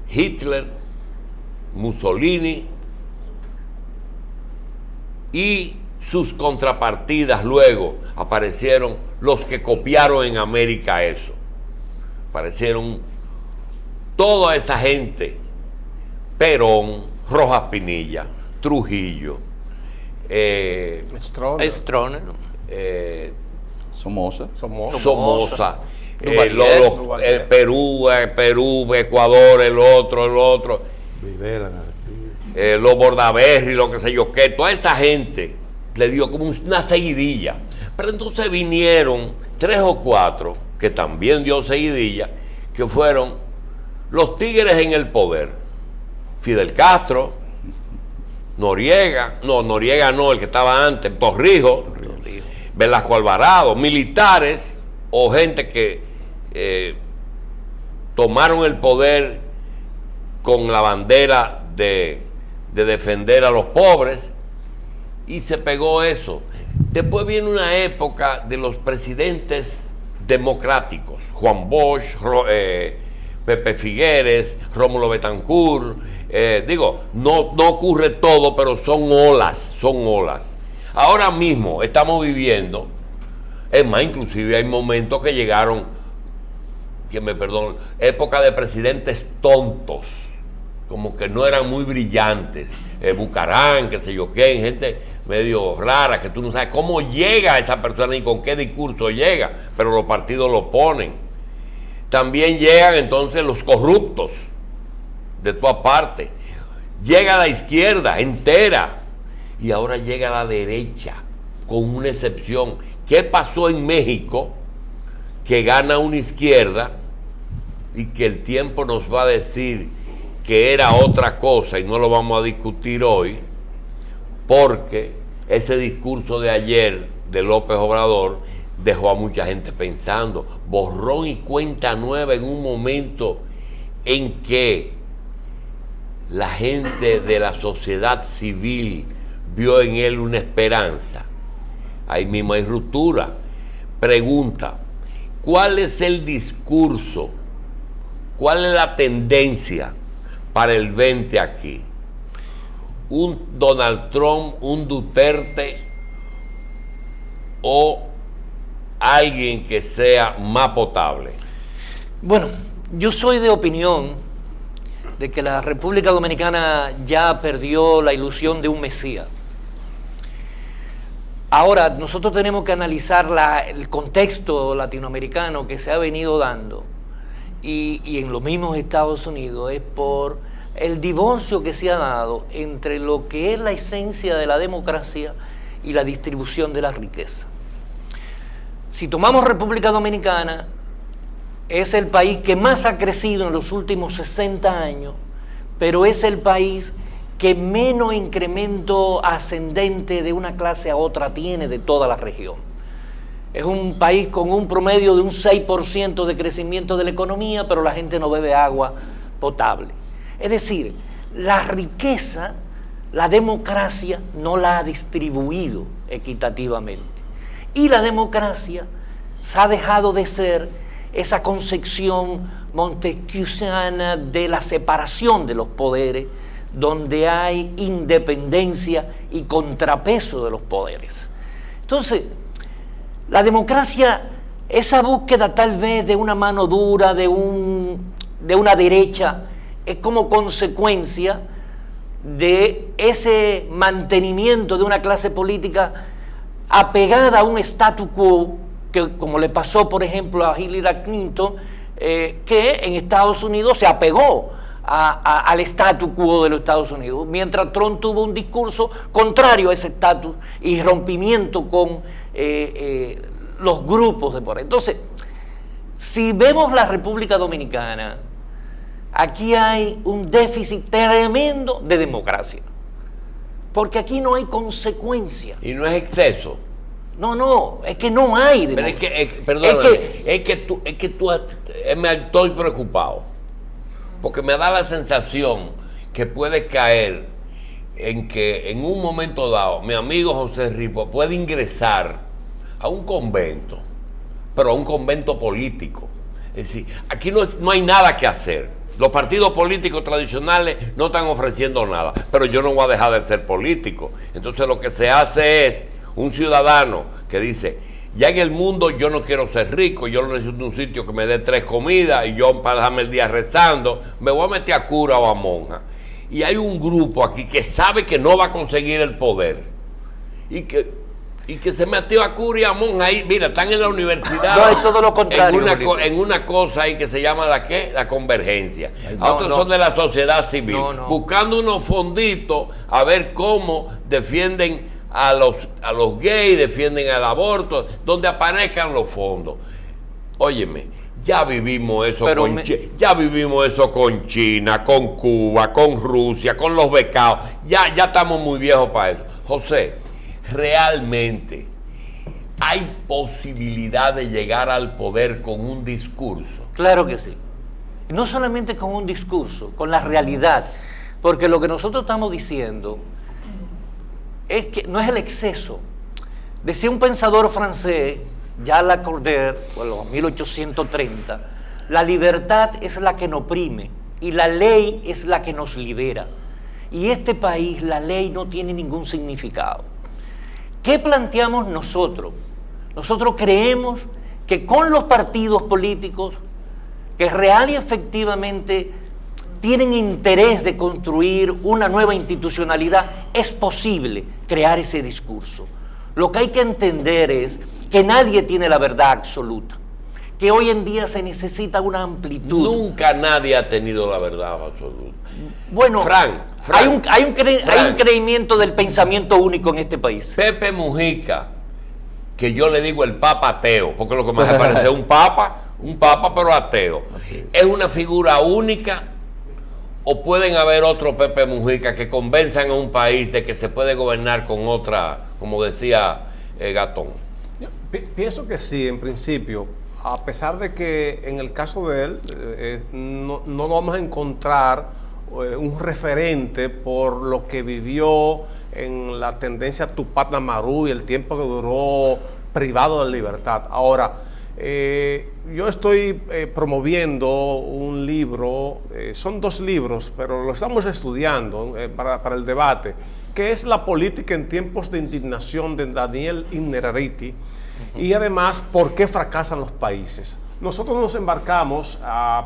Hitler, Mussolini y sus contrapartidas. Luego aparecieron los que copiaron en América eso. Aparecieron toda esa gente: Perón, Rojas Pinilla, Trujillo, Stroessner. Somoza. Somoza, Duvalier. Perú, Ecuador, el otro, Videla, los Bordaberry, lo que sé yo qué, toda esa gente le dio como una seguidilla. Pero entonces vinieron 3 o 4 que también dio seguidilla, que fueron los tigres en el poder: Fidel Castro, Noriega no, el que estaba antes, Torrijos, Velasco Alvarado, militares o gente que tomaron el poder con la bandera de defender a los pobres, y se pegó eso. Después viene una época de los presidentes democráticos: Juan Bosch, Pepe Figueres, Rómulo Betancourt. No ocurre todo, pero son olas. Ahora mismo estamos viviendo, es más, inclusive hay momentos que llegaron, época de presidentes tontos, como que no eran muy brillantes. Bucarán, qué sé yo qué, gente medio rara, que tú no sabes cómo llega esa persona ni con qué discurso llega, pero los partidos lo ponen. También llegan entonces los corruptos de todas partes. Llega la izquierda entera, y ahora llega la derecha, con una excepción. ¿Qué pasó en México? Que gana una izquierda, y que el tiempo nos va a decir que era otra cosa, y no lo vamos a discutir hoy, porque ese discurso de ayer de López Obrador dejó a mucha gente pensando. Borrón y cuenta nueva, en un momento en que la gente de la sociedad civil vio en él una esperanza. Ahí mismo hay ruptura. Pregunta: ¿cuál es el discurso? ¿Cuál es la tendencia para el 20 aquí? ¿Un Donald Trump, un Duterte, o alguien que sea más potable? Bueno, yo soy de opinión de que la República Dominicana ya perdió la ilusión de un Mesías. Ahora, nosotros tenemos que analizar el contexto latinoamericano que se ha venido dando, y en los mismos Estados Unidos, es por el divorcio que se ha dado entre lo que es la esencia de la democracia y la distribución de la riqueza. Si tomamos República Dominicana, es el país que más ha crecido en los últimos 60 años, pero es el país que menos incremento ascendente de una clase a otra tiene de toda la región. Es un país con un promedio de un 6% de crecimiento de la economía, pero la gente no bebe agua potable. Es decir, la riqueza, la democracia no la ha distribuido equitativamente. Y la democracia se ha dejado de ser esa concepción montesquieuiana de la separación de los poderes, donde hay independencia y contrapeso de los poderes. Entonces, la democracia, esa búsqueda tal vez de una mano dura, de una derecha, es como consecuencia de ese mantenimiento de una clase política apegada a un statu quo, que como le pasó por ejemplo a Hillary Clinton, que en Estados Unidos se apegó al statu quo de los Estados Unidos, mientras Trump tuvo un discurso contrario a ese estatus y rompimiento con los grupos de por ahí. Entonces, si vemos la República Dominicana, aquí hay un déficit tremendo de democracia, porque aquí no hay consecuencia. Y no es exceso. No, es que no hay democracia. Pero perdóname, es que tú me estoy preocupado, porque me da la sensación que puede caer en que en un momento dado mi amigo José Ripo puede ingresar a un convento, pero a un convento político, Es decir, aquí no hay nada que hacer. Los partidos políticos tradicionales no están ofreciendo nada, pero yo no voy a dejar de ser político. Entonces lo que se hace es un ciudadano que dice, ya en el mundo yo no quiero ser rico, yo necesito un sitio que me dé 3 comidas y yo para dejarme el día rezando, me voy a meter a cura o a monja. Y hay un grupo aquí que sabe que no va a conseguir el poder y que se metió a cura y a monja ahí, mira, están en la universidad. No, es todo lo contrario. En una cosa ahí que se llama la convergencia. Otros son de la sociedad civil, buscando unos fonditos a ver cómo defienden a los gays, defienden al aborto, donde aparezcan los fondos. Óyeme, ya vivimos eso ya vivimos eso con China, con Cuba, con Rusia, con los becados. Ya estamos muy viejos para eso. José, realmente hay posibilidad de llegar al poder con un discurso. Claro que sí. Y no solamente con un discurso, con la realidad. Porque lo que nosotros estamos diciendo es que no es el exceso. Decía un pensador francés, Jacques Lacordaire, bueno, 1830, la libertad es la que nos oprime y la ley es la que nos libera. Y este país, la ley no tiene ningún significado. ¿Qué planteamos nosotros? Nosotros creemos que con los partidos políticos que real y efectivamente tienen interés de construir una nueva institucionalidad, es posible crear ese discurso. Lo que hay que entender es que nadie tiene la verdad absoluta, que hoy en día se necesita una amplitud. Nunca nadie ha tenido la verdad absoluta. Bueno, Frank, hay un creimiento del pensamiento único en este país. Pepe Mujica, que yo le digo el papa ateo, porque lo que me parece es un papa pero ateo. Okay. ¿Es una figura única o pueden haber otros Pepe Mujica que convenzan a un país de que se puede gobernar con otra, como decía Gatón? Yo pienso que sí, en principio, a pesar de que en el caso de él no vamos a encontrar un referente por lo que vivió en la tendencia Tupac Amaru y el tiempo que duró privado de libertad. Ahora, yo estoy promoviendo un libro, son 2 libros, pero lo estamos estudiando para el debate, que es La política en tiempos de indignación, de Daniel Innerarity, y además, ¿por qué fracasan los países? Nosotros nos embarcamos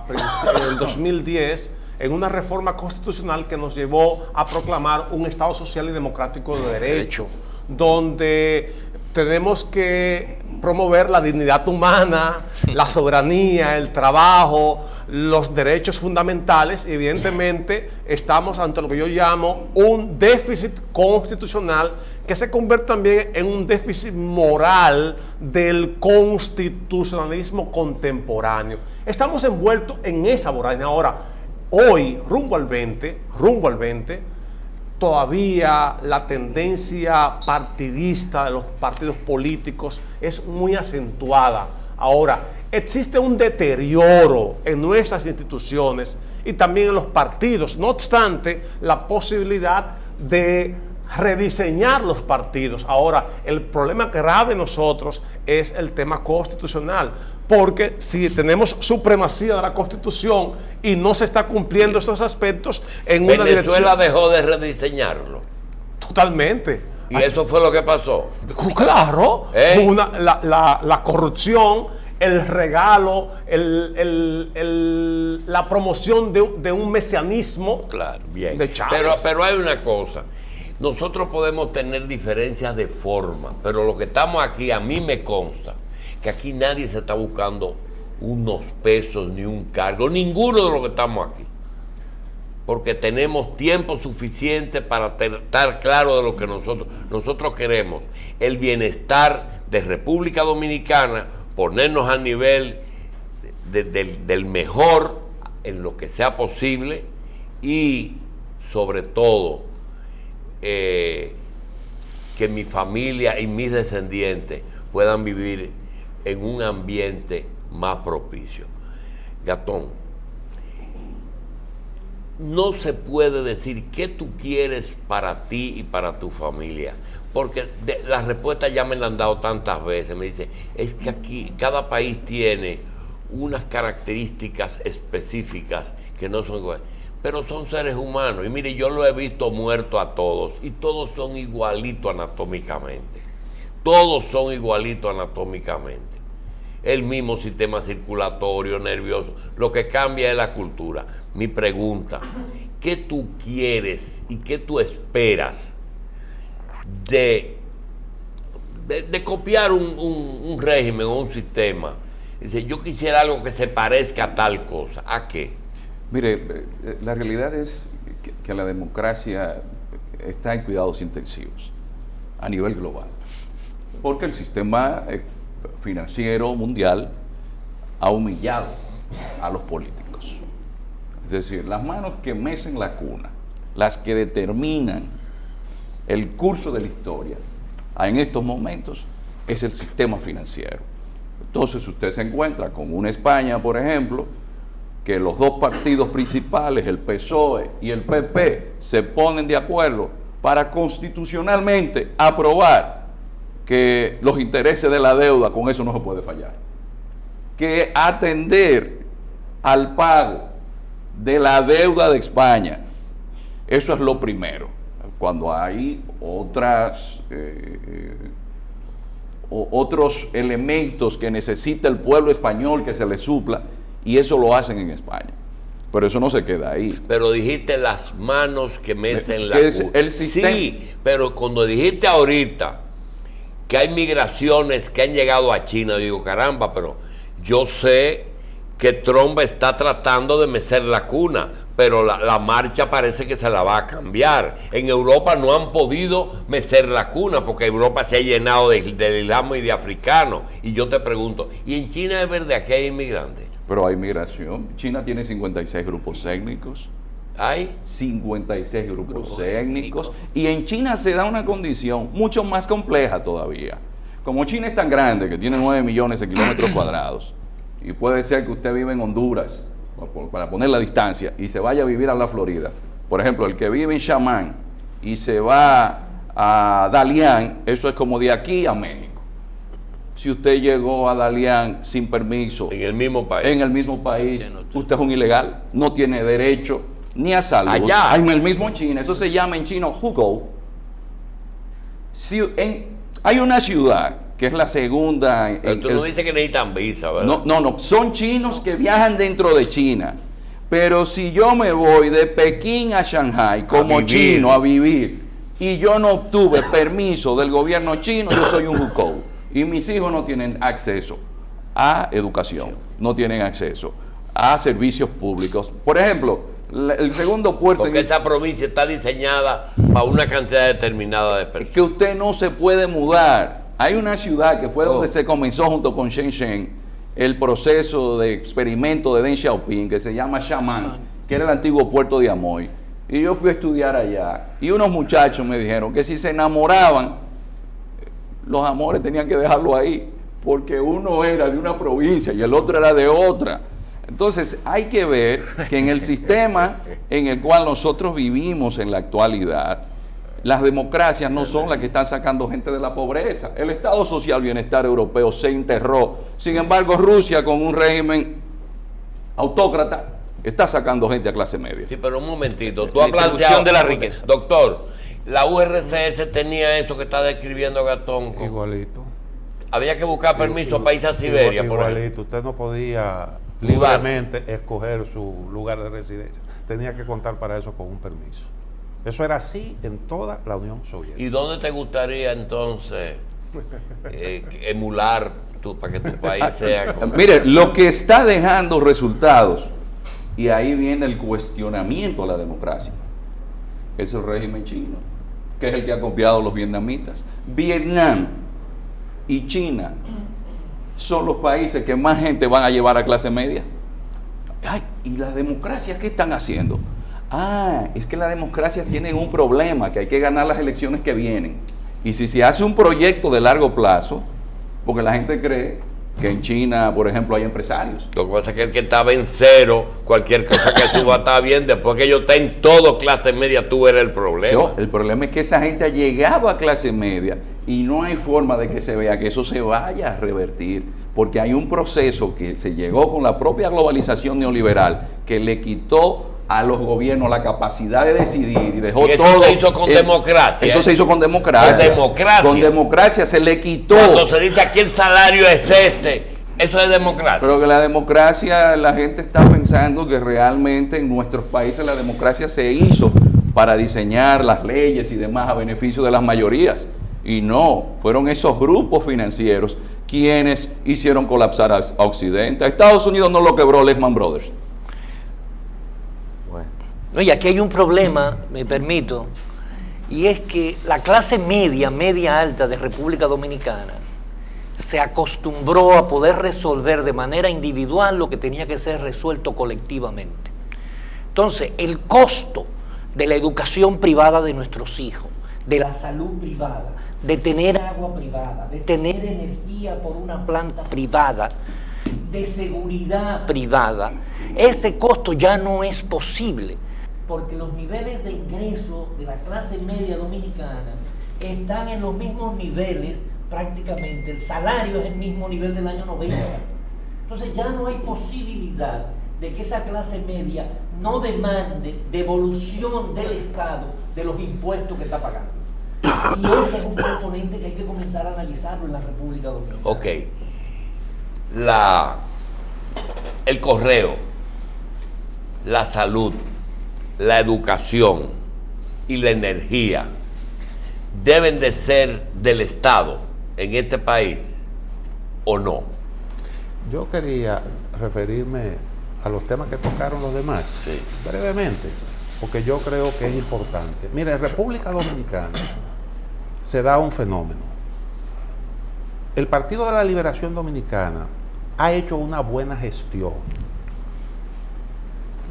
en el 2010 en una reforma constitucional que nos llevó a proclamar un Estado social y democrático de derecho, donde tenemos que promover la dignidad humana, la soberanía, el trabajo, los derechos fundamentales, y evidentemente estamos ante lo que yo llamo un déficit constitucional que se convierte también en un déficit moral del constitucionalismo contemporáneo. Estamos envueltos en esa vorágine. Ahora, hoy, rumbo al 20, todavía la tendencia partidista de los partidos políticos es muy acentuada. Ahora, existe un deterioro en nuestras instituciones y también en los partidos. No obstante, la posibilidad de rediseñar los partidos. Ahora, el problema grave de nosotros es el tema constitucional, porque si tenemos supremacía de la Constitución y no se está cumpliendo estos aspectos en una dirección... Venezuela dejó de rediseñarlo. Totalmente. ¿Y eso fue lo que pasó? Claro, la corrupción, el regalo, la promoción de un mesianismo, claro, bien, de Chávez. Pero hay una cosa, nosotros podemos tener diferencias de forma, pero lo que estamos aquí, a mí me consta que aquí nadie se está buscando unos pesos ni un cargo, ninguno de los que estamos aquí, porque tenemos tiempo suficiente para estar claro de lo que nosotros queremos, el bienestar de República Dominicana, ponernos al nivel del mejor en lo que sea posible y sobre todo que mi familia y mis descendientes puedan vivir en un ambiente más propicio. Gatón, no se puede decir qué tú quieres para ti y para tu familia, porque las respuestas ya me la han dado tantas veces. Me dice, es que aquí cada país tiene unas características específicas que no son iguales, pero son seres humanos. Y mire, yo lo he visto muerto a todos y todos son igualitos anatómicamente. Todos son igualitos anatómicamente. El mismo sistema circulatorio, nervioso. Lo que cambia es la cultura. Mi pregunta, ¿qué tú quieres y qué tú esperas de copiar un régimen o un sistema? Dice, yo quisiera algo que se parezca a tal cosa. ¿A qué? Mire, la realidad es que la democracia está en cuidados intensivos a nivel global, porque el sistema financiero mundial ha humillado a los políticos. Es decir, las manos que mecen la cuna, las que determinan el curso de la historia, en estos momentos es el sistema financiero. Entonces usted se encuentra con una España, por ejemplo, que los dos partidos principales, el PSOE y el PP, se ponen de acuerdo para constitucionalmente aprobar que los intereses de la deuda, con eso no se puede fallar, que atender al pago de la deuda de España, eso es lo primero. Cuando hay otros elementos que necesita el pueblo español que se le supla, y eso lo hacen en España. Pero eso no se queda ahí. Pero dijiste las manos que mecen la es cuna. el sistema. Sí, pero cuando dijiste ahorita que hay migraciones que han llegado a China, digo, caramba, pero yo sé que Trump está tratando de mecer la cuna, pero la marcha parece que se la va a cambiar. En Europa no han podido mecer la cuna porque Europa se ha llenado del islam y de africanos. Y yo te pregunto, ¿y en China es verdad que hay inmigrantes? Pero hay migración. China tiene 56 grupos étnicos. ¿Hay? 56 grupos étnicos. Y en China se da una condición mucho más compleja todavía. Como China es tan grande, que tiene 9 millones de kilómetros cuadrados, y puede ser que usted vive en Honduras, para poner la distancia, y se vaya a vivir a la Florida. Por ejemplo, el que vive en Chamán y se va a Dalian, eso es como de aquí a México. Si usted llegó a Dalian sin permiso, En el mismo país. usted es un ilegal, no tiene derecho ni a salud. Allá. En el mismo China, eso se llama en chino Hugou. Hay una ciudad que es la segunda. Pero tú no dices que necesitan visa, ¿verdad? No, son chinos que viajan dentro de China. Pero si yo me voy de Pekín a Shanghai como chino a vivir y yo no obtuve permiso del gobierno chino, yo soy un Hugou. Y mis hijos no tienen acceso a educación, no tienen acceso a servicios públicos. Por ejemplo, el segundo puerto... Porque esa provincia está diseñada para una cantidad determinada de personas. Que usted no se puede mudar. Hay una ciudad que fue donde se comenzó junto con Shenzhen el proceso de experimento de Deng Xiaoping, que se llama Xiamen, que era el antiguo puerto de Amoy. Y yo fui a estudiar allá. Y unos muchachos me dijeron que si se enamoraban, los amores tenían que dejarlo ahí, porque uno era de una provincia y el otro era de otra. Entonces hay que ver que en el sistema en el cual nosotros vivimos en la actualidad, las democracias no son las que están sacando gente de la pobreza. El Estado Social Bienestar Europeo se enterró. Sin embargo, Rusia, con un régimen autócrata, está sacando gente a clase media. Sí, pero un momentito. Tú has planteado de la riqueza. Doctor, la URCS tenía eso que está describiendo Gastón. Igualito. Había que buscar permiso para irse a Siberia, por ejemplo. Igualito. Usted no podía libremente escoger su lugar de residencia. Tenía que contar para eso con un permiso. Eso era así en toda la Unión Soviética. ¿Y dónde te gustaría entonces emular para que tu país sea como... Mire, lo que está dejando resultados, y ahí viene el cuestionamiento a la democracia, es el régimen chino, que es el que ha copiado a los vietnamitas. Vietnam y China son los países que más gente van a llevar a clase media. Ay, ¿y las democracias qué están haciendo? Es que las democracias tienen un problema, que hay que ganar las elecciones que vienen. Y si se hace un proyecto de largo plazo, porque la gente cree que en China, por ejemplo, hay empresarios. Lo que pasa es que el que estaba en cero, cualquier cosa que suba está bien, después que yo esté en todo clase media, tú eres el problema. El problema es que esa gente ha llegado a clase media y no hay forma de que se vea que eso se vaya a revertir, porque hay un proceso que se llegó con la propia globalización neoliberal que le quitó a los gobiernos la capacidad de decidir y dejó Y eso todo. se hizo con democracia. Eso se hizo con democracia. Con democracia. Con democracia se le quitó. Cuando se dice aquí el salario es eso es democracia. Pero que la democracia, la gente está pensando que realmente en nuestros países la democracia se hizo para diseñar las leyes y demás a beneficio de las mayorías. Y no, fueron esos grupos financieros quienes hicieron colapsar a Occidente. A Estados Unidos no lo quebró Lehman Brothers. No, y aquí hay un problema, me permito, y es que la clase media, media alta de República Dominicana se acostumbró a poder resolver de manera individual lo que tenía que ser resuelto colectivamente. Entonces, el costo de la educación privada de nuestros hijos, de la salud privada, de tener agua privada, de tener energía por una planta privada, de seguridad privada, ese costo ya no es posible, porque los niveles de ingreso de la clase media dominicana están en los mismos niveles prácticamente, el salario es el mismo nivel del año 90. Entonces ya no hay posibilidad de que esa clase media no demande devolución del Estado de los impuestos que está pagando. Y ese es un componente que hay que comenzar a analizarlo en la República Dominicana. Ok. El correo, la salud, la educación y la energía deben de ser del Estado en este país o no. Yo quería referirme a los temas que tocaron los demás, Sí. brevemente, porque yo creo que es importante. Mire, en República Dominicana se da un fenómeno. El Partido de la Liberación Dominicana ha hecho una buena gestión.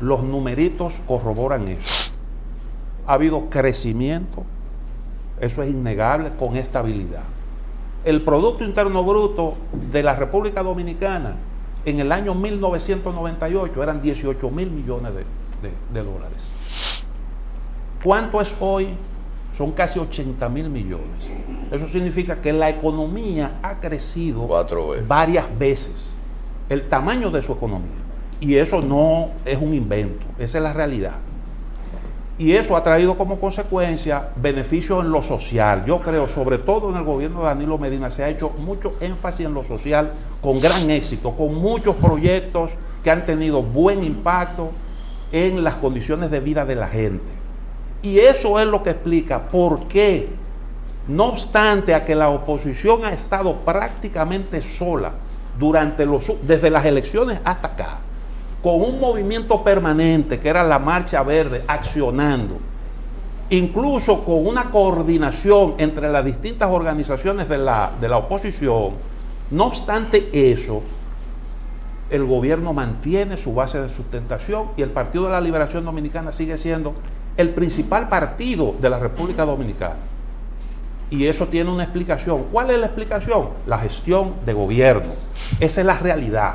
Los numeritos corroboran eso. Ha habido crecimiento, eso es innegable, con estabilidad. El Producto Interno Bruto de la República Dominicana en el año 1998 eran 18 mil millones de dólares. ¿Cuánto es hoy? Son casi 80 mil millones. Eso significa que la economía ha crecido 4 veces. varias veces, el tamaño de su economía. Y eso no es un invento, esa es la realidad. Y eso ha traído como consecuencia beneficios en lo social. Yo creo, sobre todo en el gobierno de Danilo Medina, se ha hecho mucho énfasis en lo social con gran éxito, con muchos proyectos que han tenido buen impacto en las condiciones de vida de la gente. Y eso es lo que explica por qué, no obstante a que la oposición ha estado prácticamente sola desde las elecciones hasta acá, con un movimiento permanente que era la Marcha Verde, accionando, incluso con una coordinación entre las distintas organizaciones de la oposición. No obstante eso, el gobierno mantiene su base de sustentación y el Partido de la Liberación Dominicana sigue siendo el principal partido de la República Dominicana. Y eso tiene una explicación. ¿Cuál es la explicación? La gestión de gobierno. Esa es la realidad.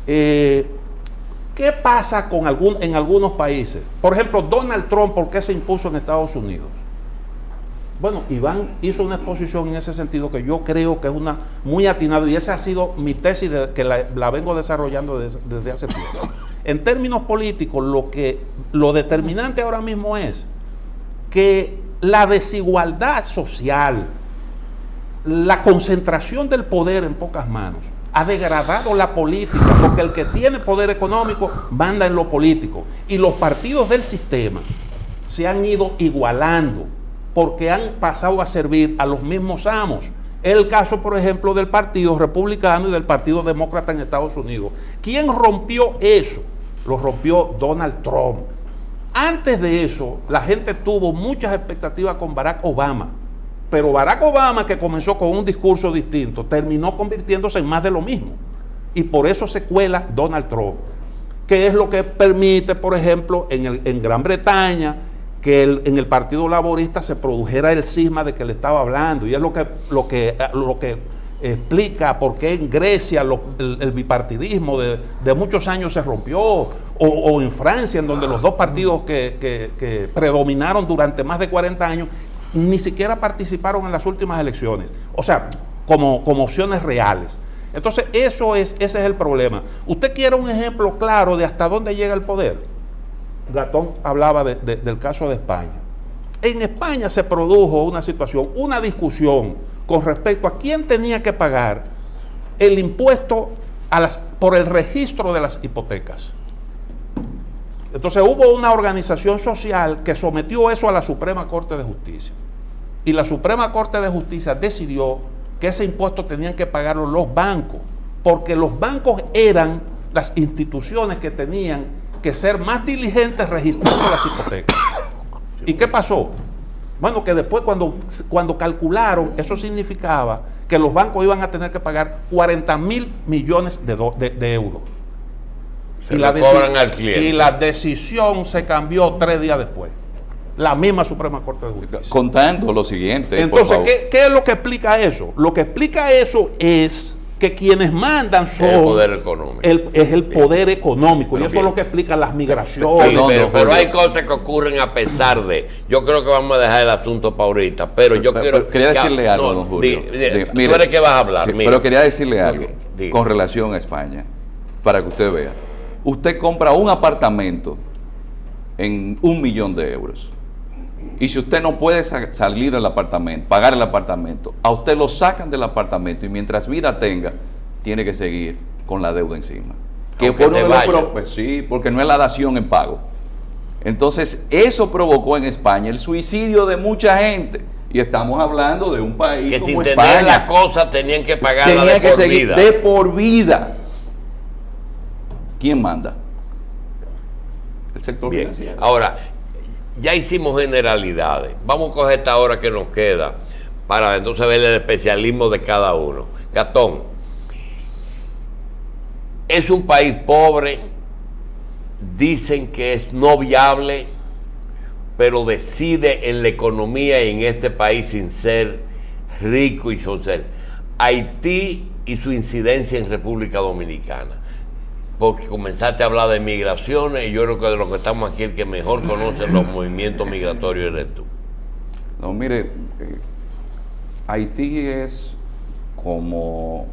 ¿Qué pasa en algunos países? Por ejemplo, Donald Trump, ¿por qué se impuso en Estados Unidos? Bueno, Iván hizo una exposición en ese sentido que yo creo que es una muy atinada, y esa ha sido mi tesis que la vengo desarrollando desde hace tiempo. En términos políticos, lo determinante ahora mismo es que la desigualdad social, la concentración del poder en pocas manos, ha degradado la política, porque el que tiene poder económico manda en lo político. Y los partidos del sistema se han ido igualando, porque han pasado a servir a los mismos amos. El caso, por ejemplo, del Partido Republicano y del Partido Demócrata en Estados Unidos. ¿Quién rompió eso? Lo rompió Donald Trump. Antes de eso, la gente tuvo muchas expectativas con Barack Obama. Pero Barack Obama, que comenzó con un discurso distinto, terminó convirtiéndose en más de lo mismo. Y por eso se cuela Donald Trump. Que es lo que permite, por ejemplo, en Gran Bretaña, que en el Partido Laborista se produjera el cisma de que le estaba hablando. Y es lo que explica por qué en Grecia el bipartidismo de muchos años se rompió, o en Francia, en donde los dos partidos que predominaron durante más de 40 años ni siquiera participaron en las últimas elecciones, o sea, como opciones reales. Entonces, ese es el problema. ¿Usted quiere un ejemplo claro de hasta dónde llega el poder? Gatón hablaba del caso de España. En España se produjo una situación, una discusión con respecto a quién tenía que pagar el impuesto por el registro de las hipotecas. Entonces hubo una organización social que sometió eso a la Suprema Corte de Justicia. Y la Suprema Corte de Justicia decidió que ese impuesto tenían que pagarlo los bancos, porque los bancos eran las instituciones que tenían que ser más diligentes registrando las hipotecas. ¿Y qué pasó? Bueno, que después cuando calcularon, eso significaba que los bancos iban a tener que pagar 40.000 millones de euros. Se lo cobran al cliente. Y la decisión se cambió 3 días después. La misma Suprema Corte de Justicia. Contando lo siguiente. Entonces, ¿qué es lo que explica eso? Lo que explica eso es que quienes mandan son el poder económico. Es el poder económico. Pero y eso bien. es lo que explica las migraciones. Sí, pero hay cosas que ocurren a pesar de. Yo creo que vamos a dejar el asunto para ahorita. Pero yo quiero. Quería decirle algo, don Julio. Tú eres que vas a hablar. Sí, mira. pero quería decirle algo diga. con relación a España, para que usted vea. Usted compra un apartamento en 1 millón de euros. Y si usted no puede salir del apartamento, pagar el apartamento, a usted lo sacan del apartamento y mientras vida tenga, tiene que seguir con la deuda encima. Que Aunque fue uno te de los vaya. pues sí, porque no es la dación en pago. Entonces, eso provocó en España el suicidio de mucha gente. Y estamos hablando de un país Que como sin tener España. las cosas tenían que pagarla Tenía de que por seguir vida. de por vida. ¿Quién manda? El sector Bien. financiero. Ahora, ya hicimos generalidades. Vamos a coger esta hora que nos queda para entonces ver el especialismo de cada uno. Gatón, es un país pobre, dicen que es no viable, pero decide en la economía y en este país sin ser rico y sin ser Haití y su incidencia en República Dominicana. Porque comenzaste a hablar de migraciones y yo creo que de los que estamos aquí el que mejor conoce los movimientos migratorios eres tú. No, mire, Haití es como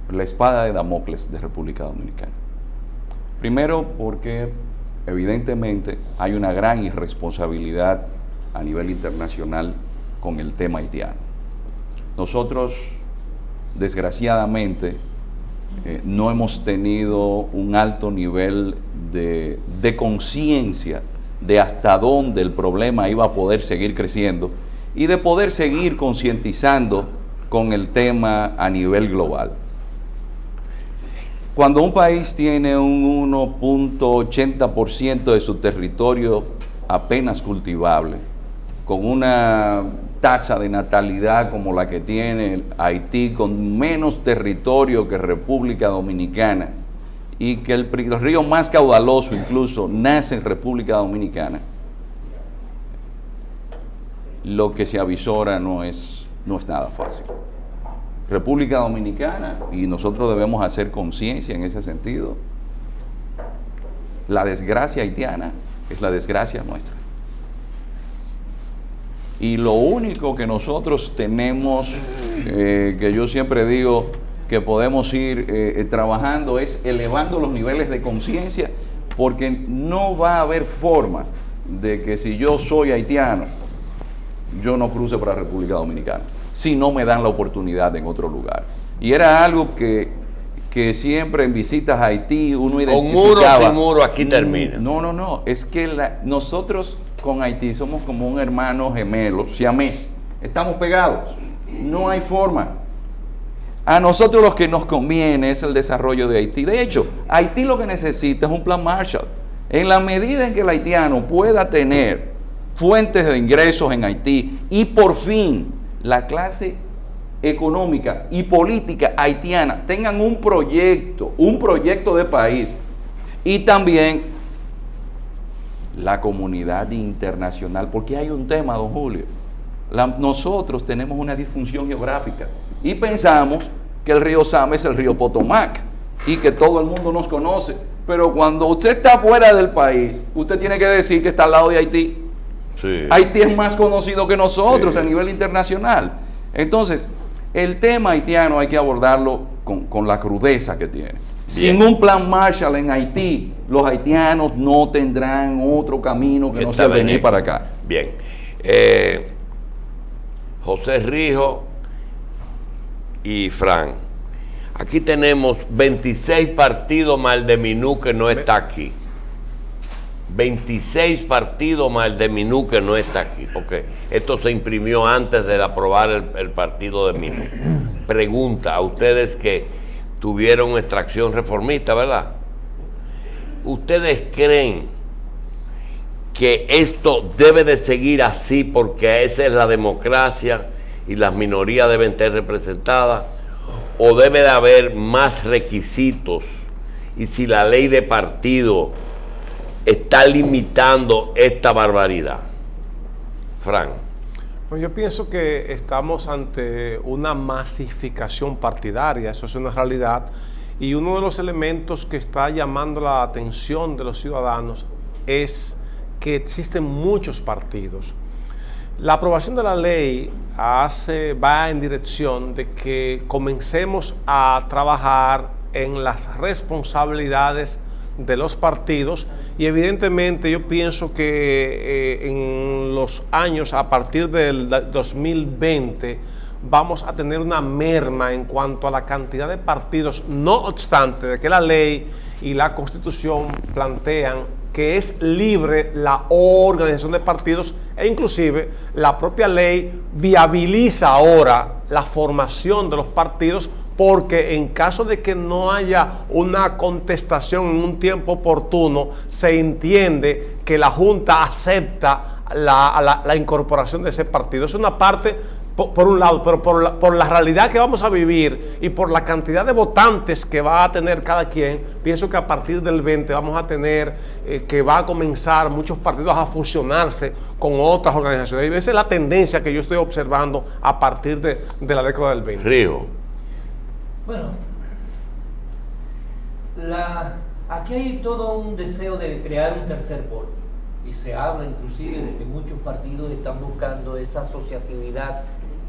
la espada de Damocles de República Dominicana. Primero porque evidentemente hay una gran irresponsabilidad a nivel internacional con el tema haitiano. Nosotros, desgraciadamente, no hemos tenido un alto nivel de conciencia de hasta dónde el problema iba a poder seguir creciendo y de poder seguir concientizando con el tema a nivel global. Cuando un país tiene un 1.80% de su territorio apenas cultivable, con una tasa de natalidad como la que tiene Haití, con menos territorio que República Dominicana, y que el río más caudaloso incluso nace en República Dominicana, lo que se avisora no es nada fácil. República Dominicana, y nosotros debemos hacer conciencia en ese sentido, la desgracia haitiana es la desgracia nuestra. Y lo único que nosotros tenemos, que yo siempre digo que podemos ir trabajando, es elevando los niveles de conciencia, porque no va a haber forma de que si yo soy haitiano, yo no cruce para la República Dominicana, si no me dan la oportunidad en otro lugar. Y era algo que siempre en visitas a Haití uno identificaba. Con muro o sin muro, aquí termina. No, es que nosotros con Haití somos como un hermano gemelo, siamés, estamos pegados, no hay forma. A nosotros lo que nos conviene es el desarrollo de Haití. De hecho, Haití lo que necesita es un plan Marshall. En la medida en que el haitiano pueda tener fuentes de ingresos en Haití y por fin la clase económica y política haitiana tengan un proyecto de país, y también la comunidad internacional, porque hay un tema, don Julio, nosotros tenemos una disfunción geográfica y pensamos que el río Sama es el río Potomac y que todo el mundo nos conoce. Pero cuando usted está fuera del país, usted tiene que decir que está al lado de Haití. Sí. Haití es más conocido que nosotros, sí, a nivel internacional. Entonces, el tema haitiano hay que abordarlo con la crudeza que tiene. Bien. Sin un plan Marshall en Haití, los haitianos no tendrán otro camino que no sea venir para acá. Bien. José Rijo y Fran, aquí tenemos 26 partidos más el de Minú que no está aquí. 26 partidos más el de Minú que no está aquí, porque esto se imprimió antes de aprobar el partido de Minú. Pregunta a ustedes que tuvieron extracción reformista, ¿verdad? ¿Ustedes creen que esto debe de seguir así porque esa es la democracia y las minorías deben ser representadas? ¿O debe de haber más requisitos? Y si la ley de partido está limitando esta barbaridad. Fran. Bueno, yo pienso que estamos ante una masificación partidaria, eso es una realidad, y uno de los elementos que está llamando la atención de los ciudadanos es que existen muchos partidos. La aprobación de la ley va en dirección de que comencemos a trabajar en las responsabilidades de los partidos y evidentemente yo pienso que en los años a partir del 2020 vamos a tener una merma en cuanto a la cantidad de partidos, no obstante de que la ley y la Constitución plantean que es libre la organización de partidos e inclusive la propia ley viabiliza ahora la formación de los partidos, porque en caso de que no haya una contestación en un tiempo oportuno, se entiende que la Junta acepta la incorporación de ese partido. Es una parte, por un lado, pero por la realidad que vamos a vivir y por la cantidad de votantes que va a tener cada quien, pienso que a partir del 20 vamos a tener que va a comenzar muchos partidos a fusionarse con otras organizaciones. Y esa es la tendencia que yo estoy observando a partir de la década del 20. Río. Bueno, aquí hay todo un deseo de crear un tercer polo y se habla inclusive de que muchos partidos están buscando esa asociatividad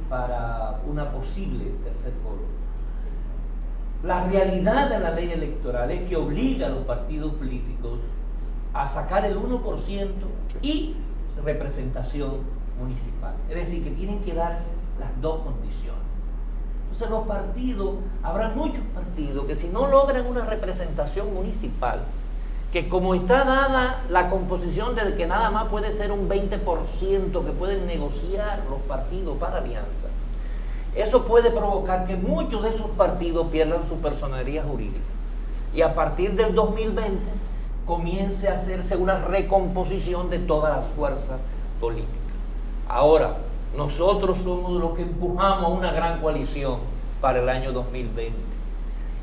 para una posible tercer polo. La realidad de la ley electoral es que obliga a los partidos políticos a sacar el 1% y representación municipal, es decir, que tienen que darse las dos condiciones. Entonces los partidos, habrá muchos partidos que si no logran una representación municipal, que como está dada la composición de que nada más puede ser un 20% que pueden negociar los partidos para alianza, eso puede provocar que muchos de esos partidos pierdan su personería jurídica y a partir del 2020 comience a hacerse una recomposición de todas las fuerzas políticas. Ahora, nosotros somos los que empujamos a una gran coalición para el año 2020,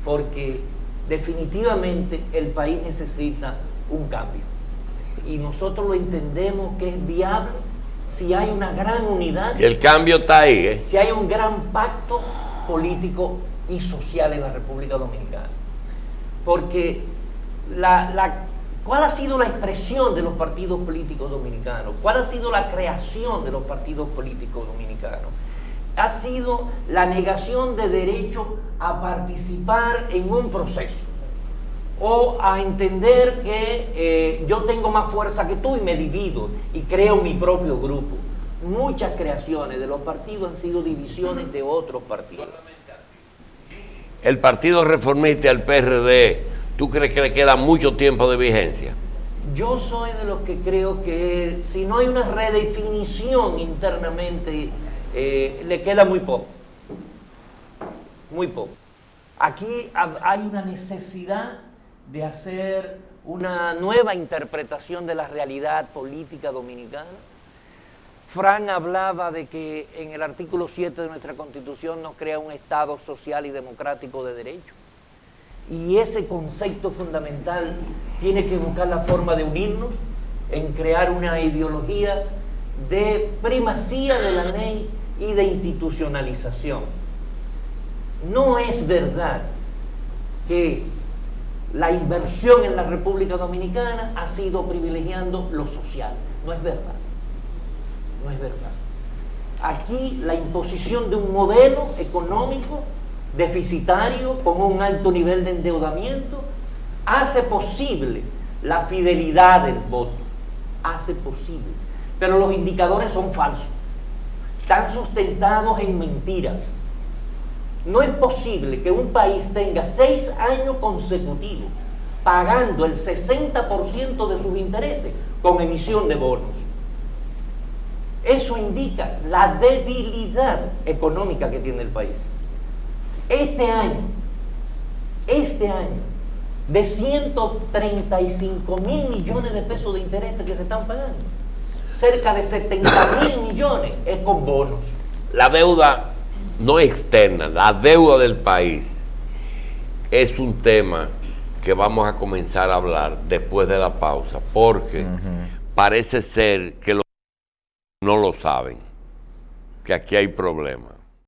porque definitivamente el país necesita un cambio y nosotros lo entendemos que es viable si hay una gran unidad Y el cambio está ahí, si hay un gran pacto político y social en la República Dominicana, porque ¿cuál ha sido la expresión de los partidos políticos dominicanos? ¿Cuál ha sido la creación de los partidos políticos dominicanos? Ha sido la negación de derecho a participar en un proceso o a entender que yo tengo más fuerza que tú y me divido y creo mi propio grupo. Muchas creaciones de los partidos han sido divisiones de otros partidos. El Partido Reformista, el PRD, ¿tú crees que le queda mucho tiempo de vigencia? Yo soy de los que creo que si no hay una redefinición internamente, le queda muy poco. Muy poco. Aquí hay una necesidad de hacer una nueva interpretación de la realidad política dominicana. Fran hablaba de que en el artículo 7 de nuestra Constitución nos crea un Estado social y democrático de derecho. Y ese concepto fundamental tiene que buscar la forma de unirnos en crear una ideología de primacía de la ley y de institucionalización. No es verdad que la inversión en la República Dominicana ha sido privilegiando lo social. No es verdad. No es verdad. Aquí la imposición de un modelo económico deficitario con un alto nivel de endeudamiento hace posible la fidelidad del voto. Hace posible. Pero los indicadores son falsos. Están sustentados en mentiras. No es posible que un país tenga 6 años consecutivos pagando el 60% de sus intereses con emisión de bonos. Eso indica la debilidad económica que tiene el país. Este año, de 135.000 millones de pesos de intereses que se están pagando, cerca de 70.000 millones es con bonos. La deuda no externa, la deuda del país es un tema que vamos a comenzar a hablar después de la pausa, porque parece ser que no lo saben, que aquí hay problemas.